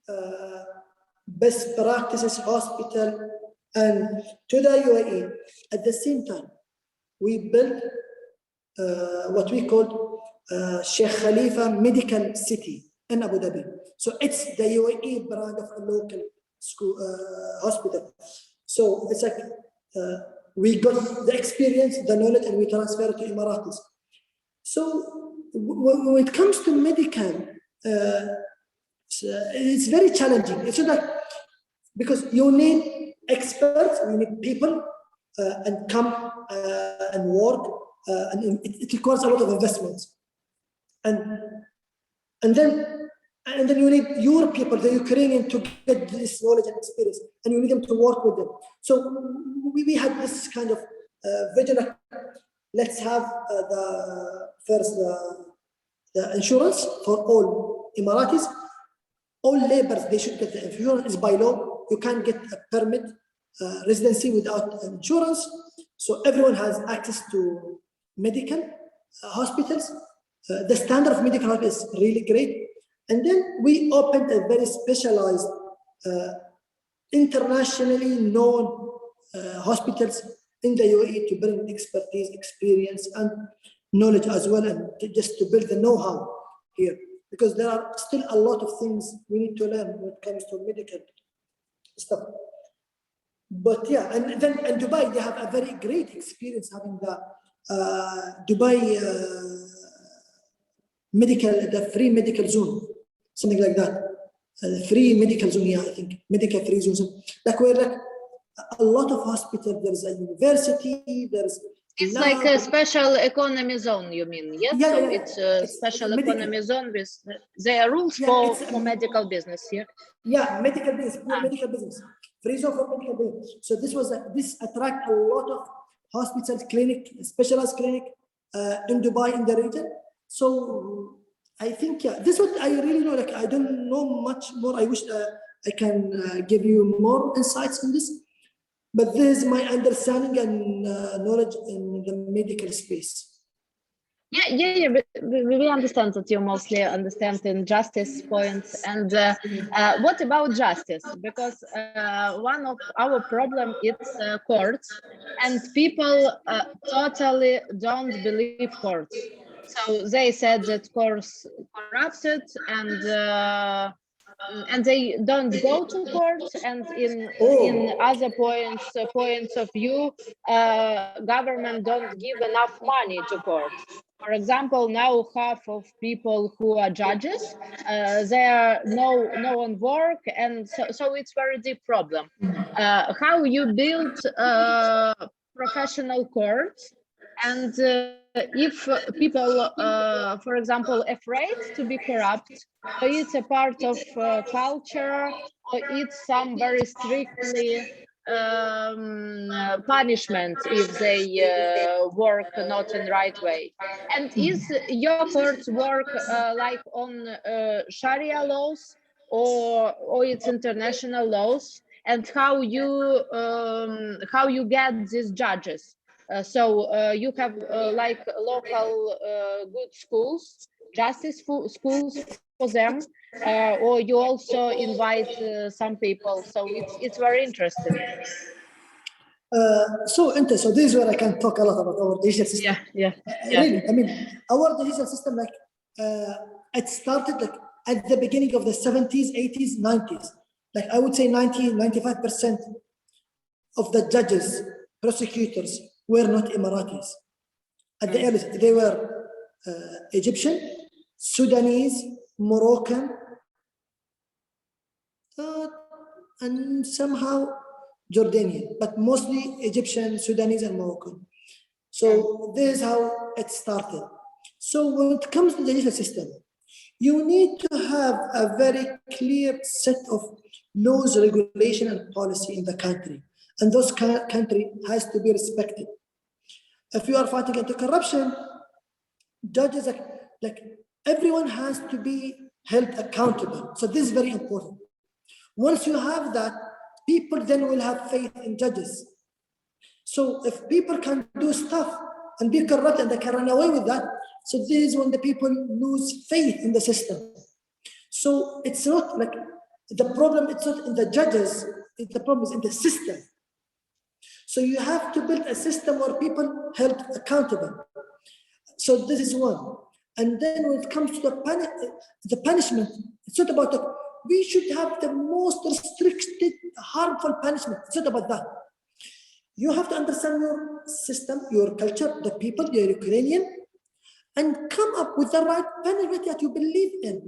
best practices hospital and to the UAE. At the same time, we built what we called Sheikh Khalifa Medical City in Abu Dhabi. So it's the UAE brand of a local school hospital. So it's like we got the experience, the knowledge, and we transfer it to Emiratis. So when it comes to medical, it's very challenging. It's not like, because you need experts, you need people, and come and work, and it requires a lot of investments. And then you need your people, the Ukrainian, to get this knowledge and experience, and you need them to work with them. So we had this kind of vision. Let's have the insurance for all Emiratis. All laborers, they should get the insurance. By law, you can't get a permit residency without insurance. So everyone has access to medical hospitals. The standard of medical hospital is really great. And then we opened a very specialized, internationally known hospitals in the UAE to bring expertise, experience, and knowledge as well, and just to build the know-how here. Because there are still a lot of things we need to learn when it comes to medical stuff. But yeah, and then in Dubai, they have a very great experience having the Dubai the free medical zone, something like that. Free medical zone, yeah, I think medical free zone. Like where, like, a lot of hospitals, there's a university, there's. It's like a special economy zone, you mean? Yes, yeah, so yeah. It's a special economy zone with their rules for medical business here. Yeah, medical business, medical business, free zone for medical business. So this attract a lot of hospitals, clinic, specialized clinic in Dubai, in the region. So I think, yeah, this is what I really know. Like, I don't know much more. I wish I can give you more insights on this. But this is my understanding and knowledge in the medical space. Yeah. We understand that you mostly understand in justice points. And what about justice? Because one of our problem is courts, and people totally don't believe courts. So they said that courts corrupted, and they don't go to court, and in other points of view, government don't give enough money to court. For example, now half of people who are judges, they are no on work, and so it's very deep problem. How you build professional courts, and if people, for example, afraid to be corrupt, or it's a part of culture, or it's some very strictly punishment if they work not in right way. And is your court's work like on Sharia laws or it's international laws, and how you get these judges? So you have like local good schools, justice schools for them, or you also invite some people. So it's very interesting. So this is where I can talk a lot about our digital system. Yeah. Really, I mean, our digital system, like it started like at the beginning of the 70s, 80s, 90s. Like I would say 95% of the judges, prosecutors were not Emiratis. At the earliest, they were Egyptian, Sudanese, Moroccan, and somehow Jordanian, but mostly Egyptian, Sudanese, and Moroccan. So this is how it started. So when it comes to the digital system, you need to have a very clear set of laws, regulation, and policy in the country. And those country has to be respected. If you are fighting anti-corruption, judges, like everyone has to be held accountable. So this is very important. Once you have that, people then will have faith in judges. So if people can do stuff and be corrupt and they can run away with that, so this is when the people lose faith in the system. So it's not like the problem, it's not in the judges, the problem is in the system. So you have to build a system where people held accountable. So this is one. And then when it comes to the punishment, it's not about we should have the most restricted, harmful punishment. It's not about that. You have to understand your system, your culture, the people, you're Ukrainian, and come up with the right punishment that you believe in.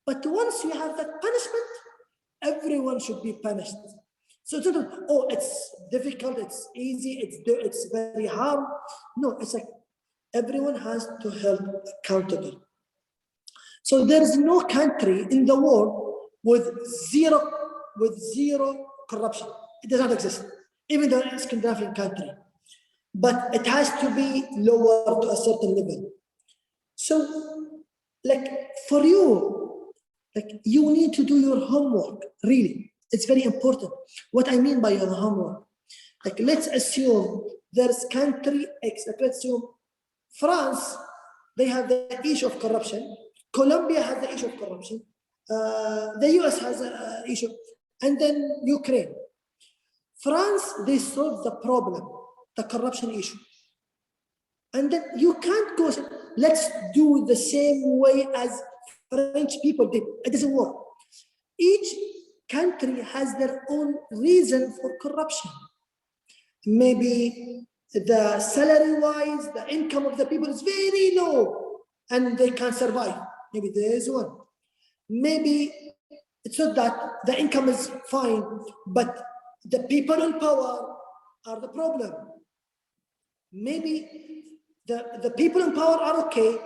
But once you have that punishment, everyone should be punished. So it's not, oh, it's difficult, it's easy, it's very hard. No, it's like everyone has to be held accountable. So there is no country in the world with zero corruption. It does not exist, even though it's a Scandinavian country. But it has to be lower to a certain level. So, like for you, like you need to do your homework, really. It's very important. What I mean by your homework, like let's assume there's country X, like let's assume France, they have the issue of corruption. Colombia has the issue of corruption. The US has an issue. And then Ukraine. France, they solved the problem, the corruption issue. And then you can't go, let's do the same way as French people did. It doesn't work. Each country has their own reason for corruption. Maybe the salary-wise, the income of the people is very low and they can't survive. Maybe there is one. Maybe it's not that the income is fine, but the people in power are the problem. Maybe the people in power are okay,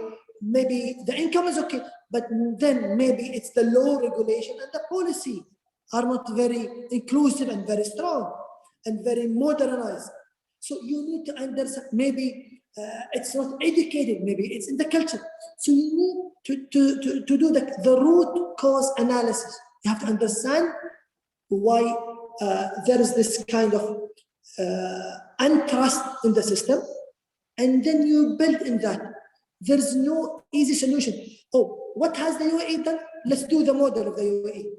maybe the income is okay, but then maybe it's the law regulation and the policy are not very inclusive and very strong and very modernized. So you need to understand, maybe it's not educated, maybe it's in the culture. So you need to do the root cause analysis. You have to understand why there is this kind of untrust in the system, and then you build in that. There's no easy solution. Oh, what has the UAE done? Let's do the model of the UAE.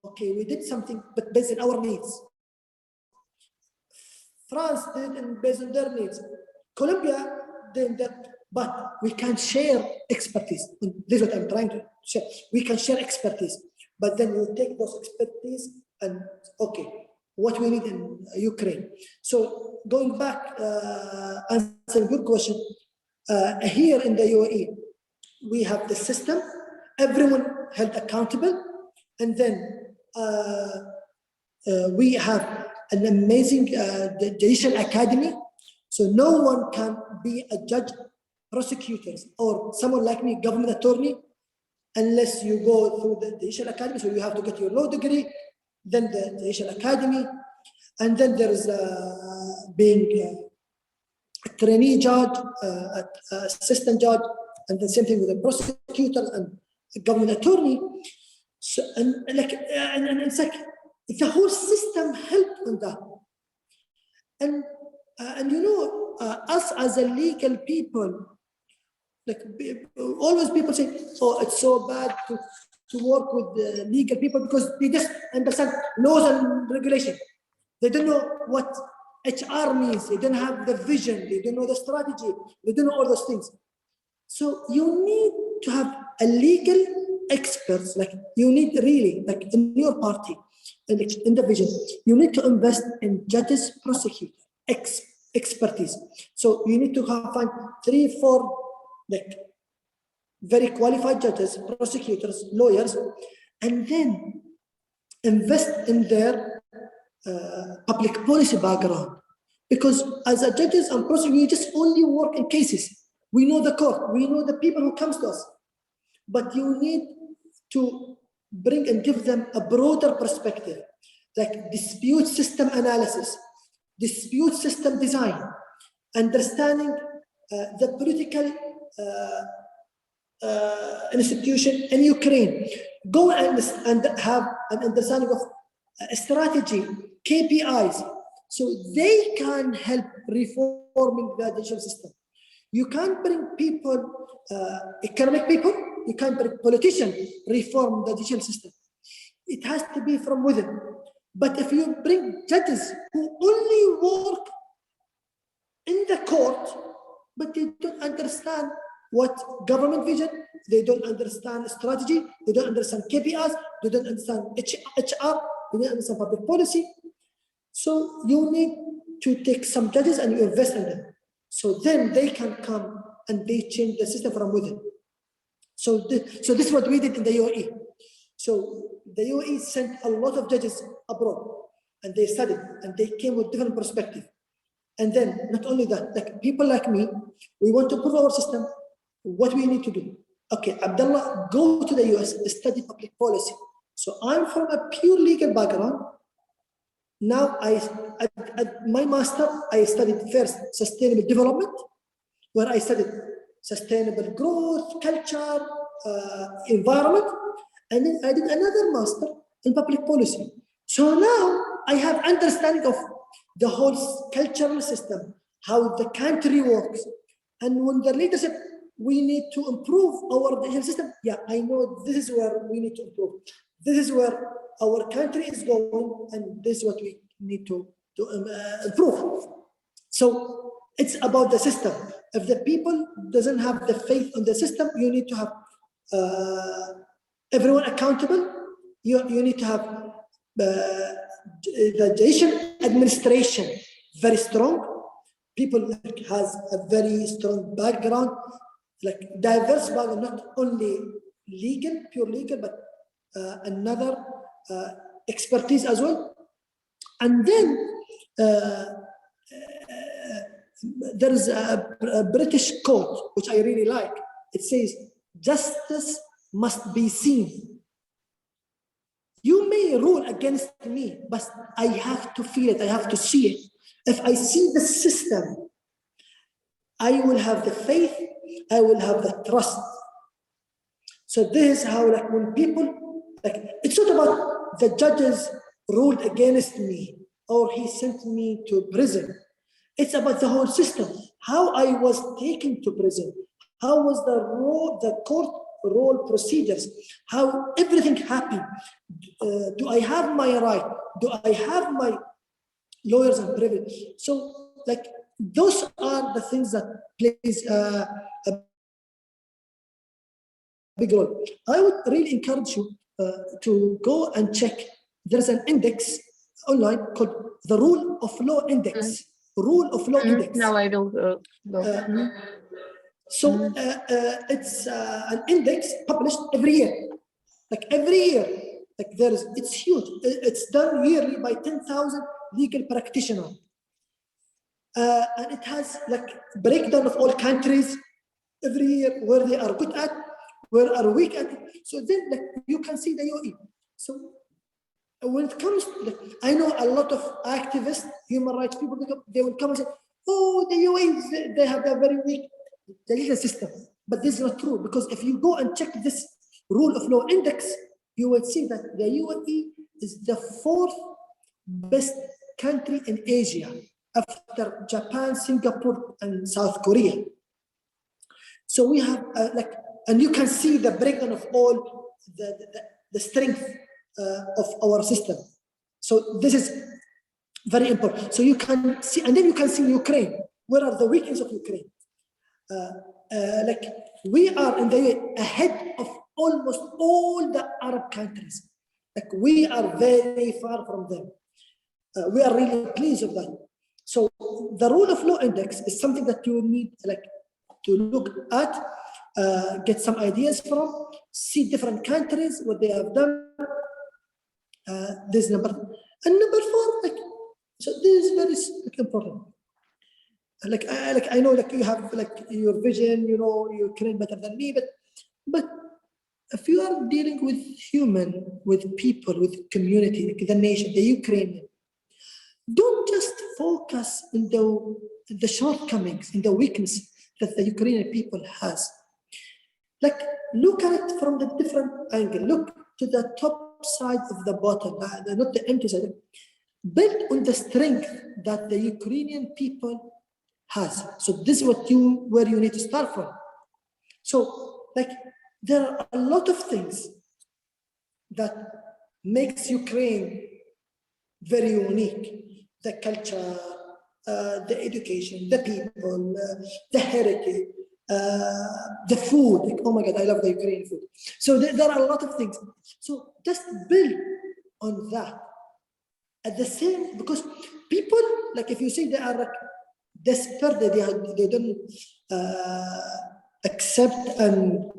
Okay, we did something, but based on our needs. France did it based on their needs. Colombia did that, but we can share expertise. This is what I'm trying to share. We can share expertise, but then you take those expertise and okay, what we need in Ukraine. So going back, answering your question, Here in the UAE, we have the system, everyone held accountable, and then we have an amazing judicial academy. So no one can be a judge, prosecutors, or someone like me, government attorney, unless you go through the judicial academy. So you have to get your law degree, then the judicial academy, and then there's being a trainee judge, assistant judge, and the same thing with the prosecutor and the government attorney. So, and it's like the whole system helped on that. And you know, us as a legal people, like always people say, oh, it's so bad to work with the legal people because they just understand laws and regulation. They don't know what HR means. They don't have the vision. They don't know the strategy. They don't know all those things. So you need to have a legal experts, like you need really, like in your party, in the vision, you need to invest in judges, prosecutors, expertise. So you need to find 3-4 like very qualified judges, prosecutors, lawyers, and then invest in their public policy background. Because as a judges and prosecutors, we just only work in cases. We know the court, we know the people who comes to us, but you need to bring and give them a broader perspective, like dispute system analysis, dispute system design, understanding the political institution in Ukraine. Go and have an understanding of strategy, KPIs, so they can help reforming the judicial system. You can't bring people, economic people, you can't bring politicians reform the judicial system. It has to be from within. But if you bring judges who only work in the court, but they don't understand what government vision, they don't understand strategy, they don't understand KPIs, they don't understand HR, they don't understand public policy. So you need to take some judges and you invest in them. So then they can come and they change the system from within. So this is what we did in the UAE. So the UAE sent a lot of judges abroad and they studied and they came with different perspective. And then not only that, like people like me, we want to improve our system. What we need to do? Okay, Abdullah, go to the US, study public policy. So I'm from a pure legal background. Now at my master, I studied first sustainable development, where I studied sustainable growth, culture, environment, and then I did another master in public policy. So now I have understanding of the whole cultural system, how the country works, and when the leadership, we need to improve our judicial system. Yeah, I know this is where we need to improve. This is where our country is going, and this is what we need to improve. So it's about the system. If the people doesn't have the faith in the system, you need to have everyone accountable. You need to have the judicial administration very strong. People has a very strong background, like diverse background, not only legal, pure legal, but another expertise as well. And then there is a British quote, which I really like. It says, justice must be seen. You may rule against me, but I have to feel it, I have to see it. If I see the system, I will have the faith, I will have the trust. So this is how, like, when people, like, it's not about the judges ruled against me or he sent me to prison. It's about the whole system, how I was taken to prison, how was the court role procedures, how everything happened. Do I have my right? Do I have my lawyers and privilege? So, like, those are the things that plays a big role. I would really encourage you to go and check. There's an index online called the Rule of Law Index. Rule of Law Index. Now I will go. So it's an index published every year. Like every year, like it's huge. It's done yearly by 10,000 legal practitioners. And it has like breakdown of all countries every year, where they are good at, where are weak at. So then like, you can see the UAE. So when it comes, like, I know a lot of activists, human rights people, they will come and say, oh, the UAE, they have a very weak legal system. But this is not true, because if you go and check this rule of law index, you will see that the UAE is the 4th best country in Asia after Japan, Singapore, and South Korea. So we have like, and you can see the breakdown of all the strength of our system. So this is very important. So you can see, and then you can see Ukraine. Where are the weaknesses of Ukraine? Like we are in the ahead of almost all the Arab countries. Like we are very far from them. We are really pleased with that. So the rule of law index is something that you need like to look at, get some ideas from, see different countries, what they have done. This number, and number 4, like, so this is very like, important. Like I know like you have like your vision, you know, you can better than me, but if you are dealing with human, with people, with community, like the nation, the Ukrainian, don't just focus in the shortcomings, in the weakness that the Ukrainian people has. Like look at it from the different angle. Look to the top side of the bottle, not the empty side. Build on the strength that the Ukrainian people has. So this is where you need to start from. So like there are a lot of things that makes Ukraine very unique. The culture, the education, the people, the heritage, the food. Like, oh my God, I love the Ukrainian food. So there are a lot of things. So just build on that. At the same, because people, like if you say they are like desperate, they don't accept and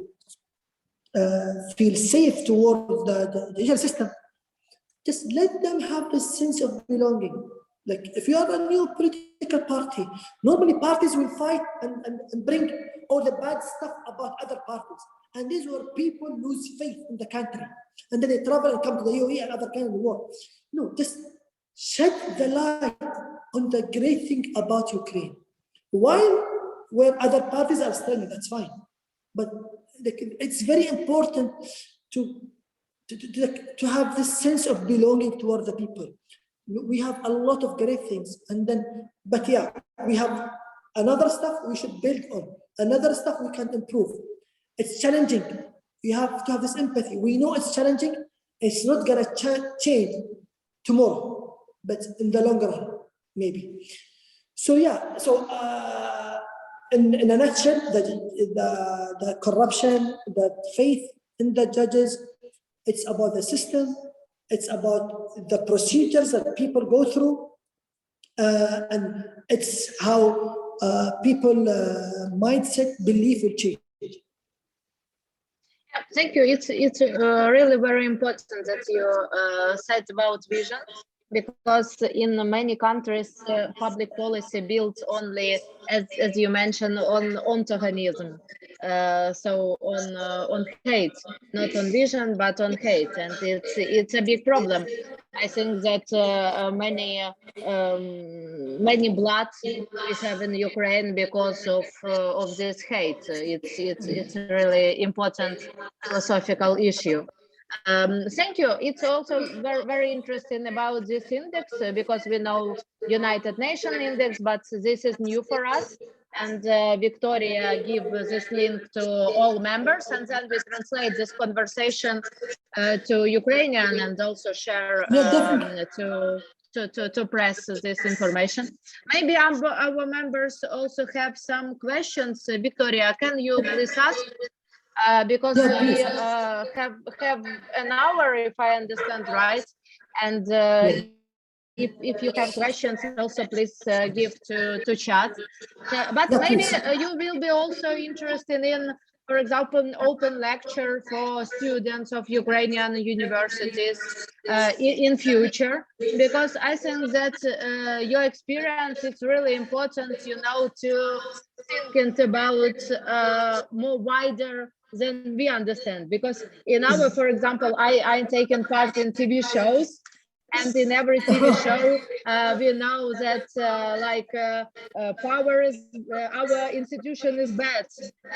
feel safe towards the legal system, just let them have the sense of belonging. Like if you are a new political party, normally parties will fight and bring all the bad stuff about other parties. And these were people lose faith in the country. And then they travel and come to the UAE and other kind of the world. No, just shed the light on the great thing about Ukraine. While where other parties are struggling, that's fine. But it's very important to have this sense of belonging toward the people. We have a lot of great things, and then, but yeah, we have another stuff we should build on, another stuff we can improve. It's challenging. You have to have this empathy. We know it's challenging. It's not gonna change tomorrow, but in the long run, maybe. So yeah, so in a nutshell, the corruption, the faith in the judges, it's about the system. It's about the procedures that people go through, and it's how people mindset, belief will change. Yeah, thank you. It's really very important that you said about vision, because in many countries public policy builds only, as you mentioned, on antagonism, so on hate, not on vision but on hate, and it's a big problem. I think that many blood we have in Ukraine because of this hate. It's a really important philosophical issue. Thank you. It's also very, very interesting about this index, because we know United Nations index, but this is new for us. And Victoria give this link to all members, and then we translate this conversation to Ukrainian and also share to press this information. Maybe our members also have some questions. Victoria, can you please ask? Because we have an hour, if I understand right, and if you have questions, also please give to chat. But Yeah, maybe please. you will be also interested in, for example, an open lecture for students of Ukrainian universities in future, because I think that your experience is really important, you know, to thinking about more wider than we understand. Because in our, for example, I taken part in TV shows, and in every TV show, we know that power is, our institution is bad,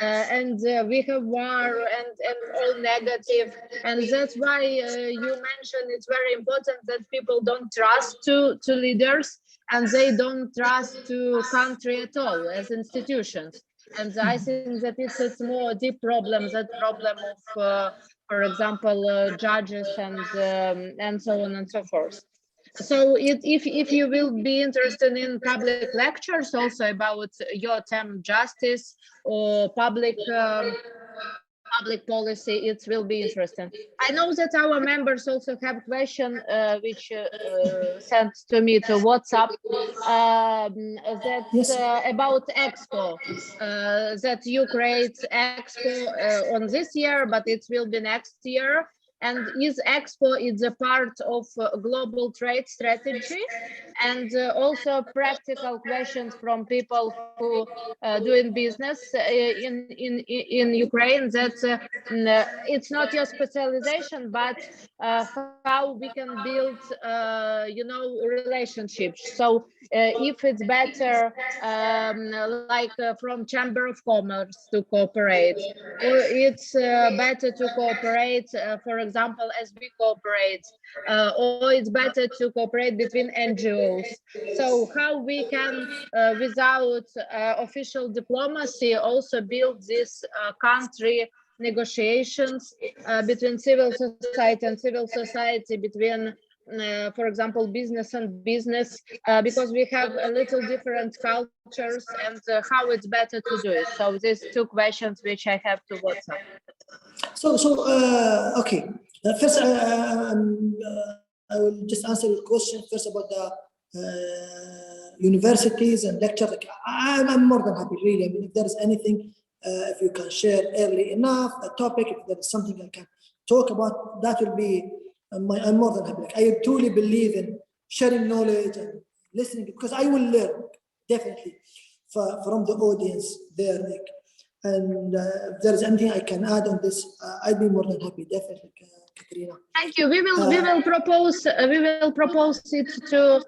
and we have war and all negative. And that's why you mentioned it's very important that people don't trust to leaders, and they don't trust to country at all as institutions. And I think that it's a more deep problem, that problem of, for example, judges and so on and so forth. So if you will be interested in public lectures also about your term justice or public policy, it will be interesting. I know that our members also have question which sent to me to WhatsApp that's about Expo, that you create Expo on this year, but it will be next year. And is Expo is a part of global trade strategy, and also practical questions from people who doing business in Ukraine. That it's not your specialization, but how we can build, you know, relationships. So if it's better, from Chamber of Commerce to cooperate, or it's better to cooperate, for example, as we cooperate, or it's better to cooperate between NGOs. So how we can, without official diplomacy, also build this country negotiations between civil society and civil society, between for example, business and business, because we have a little different cultures, and how it's better to do it. So these two questions which I have to WhatsApp. Okay. First, I will just answer your question first about the universities and lectures. I'm more than happy, really. I mean, if there is anything, if you can share early enough a topic, if there is something I can talk about, that will be. I'm more than happy. I truly believe in sharing knowledge and listening, because I will learn definitely from the audience there. And if there is anything I can add on this, I'd be more than happy, definitely, Katerina. Thank you. We will propose it to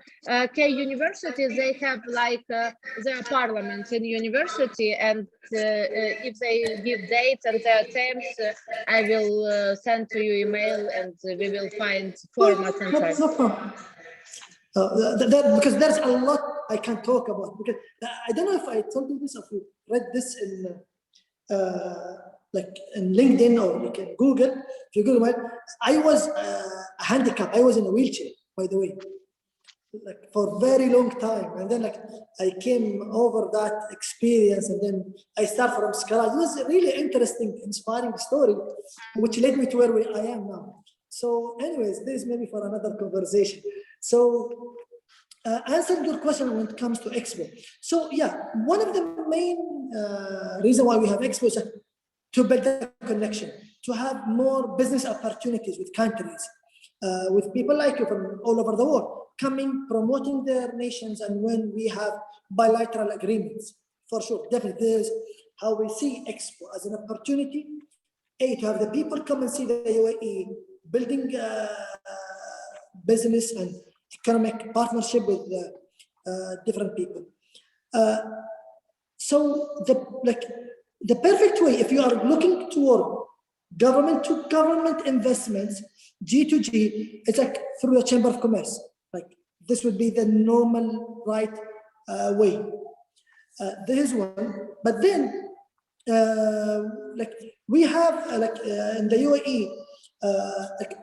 K universities. They have their parliaments in university, and if they give dates and their terms, I will send to you email, and we will find format and time. No problem. Because there's a lot I can talk about. Because I don't know if I told you this, or if you read this in in LinkedIn or like in Google. If you Google it, I was handicapped. I was in a wheelchair, by the way, for a very long time. And then I came over that experience, and then I start from scratch. It was a really interesting, inspiring story, which led me to where I am now. So anyways, this may be for another conversation. So answering your question when it comes to Expo. So yeah, one of the main reason why we have Expo is to build a connection, to have more business opportunities with countries, with people like you from all over the world, coming, promoting their nations, and when we have bilateral agreements, for sure, definitely, this is how we see Expo, as an opportunity, to have the people come and see the UAE, building business and economic partnership with different people. So the perfect way, if you are looking toward government to government investments, G2G, it's through the Chamber of Commerce. This would be the normal right way. There is one, but then we have in the UAE,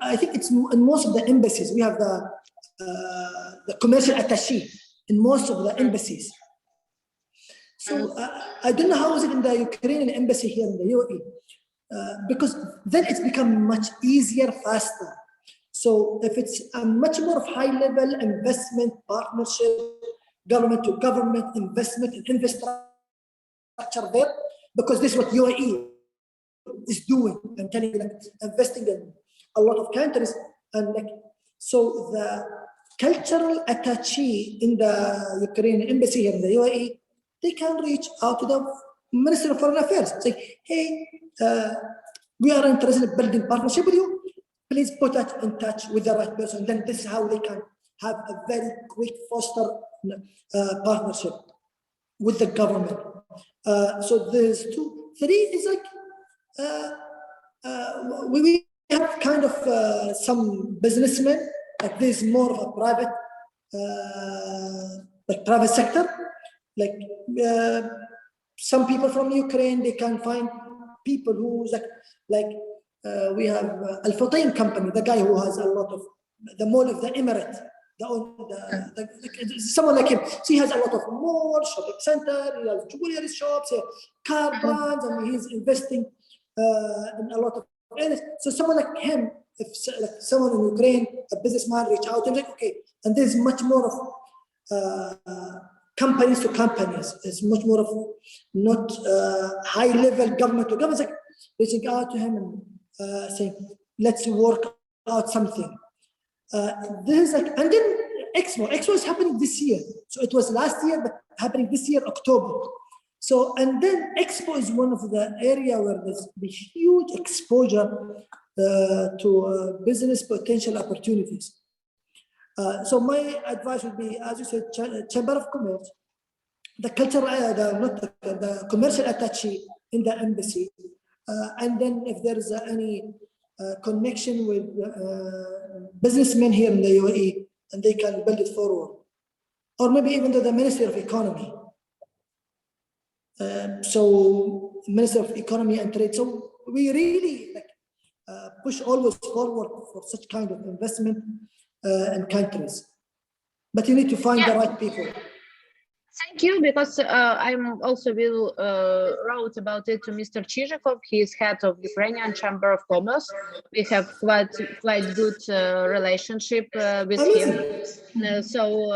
I think it's in most of the embassies, we have the commercial attaché in most of the embassies. So I don't know how is it in the Ukrainian embassy here in the UAE, because then it's become much easier, faster. So if it's a much more of high-level investment partnership, government to government investment in infrastructure there, because this is what UAE is doing. I'm telling you, like, investing in a lot of countries, and like, so the cultural attaché in the Ukrainian embassy here in the UAE, they can reach out to the Minister of Foreign Affairs, say, hey, we are interested in building partnership with you. Please put us in touch with the right person. Then this is how they can have a very quick, foster partnership with the government. So there's 2, 3 is like, we have kind of some businessmen, like this more of a private, like private sector. Like some people from Ukraine, they can find people who's like we have Al Futain company, the guy who has a lot of the mall of the Emirate, someone like him. So he has a lot of malls, shopping center, he has jewelry shops, car brands, and he's investing in a lot of areas. So someone like him, if like someone in Ukraine, a businessman reach out and like, okay, and there's much more of companies to companies. It's much more of not high level government to government. It's like reaching out to him and saying, let's work out something. This is like, and then Expo is happening this year. So it was last year, but happening this year, October. So, and then Expo is one of the area where there's the huge exposure to business potential opportunities. So my advice would be, as you said, Chamber of Commerce, the cultural, the commercial attaché in the embassy, and then if there is any connection with businessmen here in the UAE, and they can build it forward, or maybe even to the Ministry of Economy. So Minister of Economy and Trade. So we really push always forward for such kind of investment in countries, but you need to find the right people. Thank you, because I'm also will wrote about it to Mr. Chizhikov. He is head of Ukrainian Chamber of Commerce. We have quite good relationship with him. So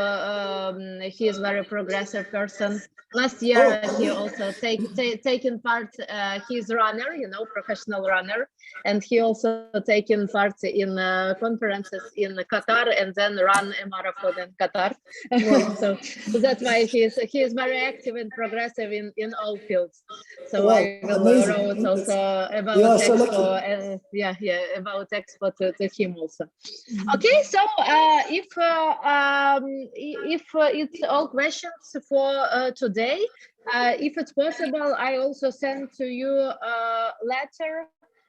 he is very progressive person. Last year he also taken part. He's runner, professional runner, and he also taken part in conferences in Qatar and then run a marathon in Qatar. So that's why he is very active and progressive in all fields. So I will wrote also about Expo, about Expo to him also. Okay, so if it's all questions for today, if it's possible, I also send to you a letter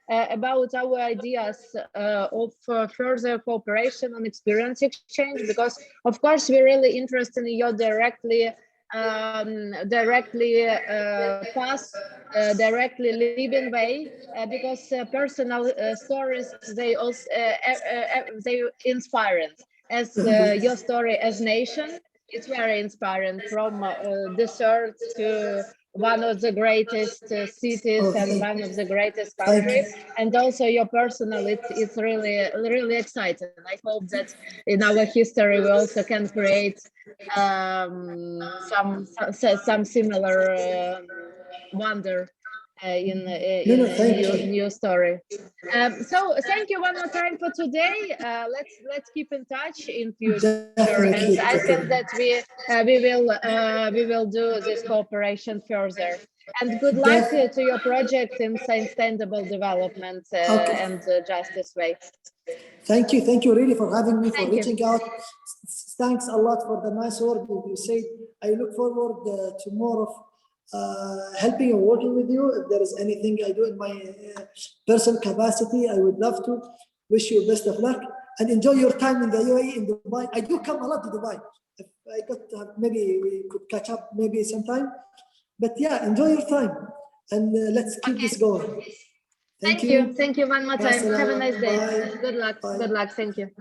about our ideas of further cooperation and experience exchange, because of course we're really interested in your directly living way, because personal stories, they also they inspiring, as your story as nation. It's very inspiring, from desert to one of the greatest cities and one of the greatest countries, and also your personal, it's really exciting. I hope that in our history we also can create some similar wonder in new story. So thank you one more time for today. Let's keep in touch in future, and I think that we will do this cooperation further. And good luck to your project in sustainable development and justice way. Thank you really for having me, for reaching out. Thanks a lot for the nice word you said. I look forward to more of helping and working with you. If there is anything I do in my personal capacity, I would love to. Wish you best of luck and enjoy your time in the UAE, in Dubai. I do come a lot to Dubai. If I got maybe we could catch up maybe sometime. But yeah, enjoy your time and let's keep this going. Thank you. Thank you one more time. Have a nice day. Bye. Good luck. Bye. Good luck. Thank you.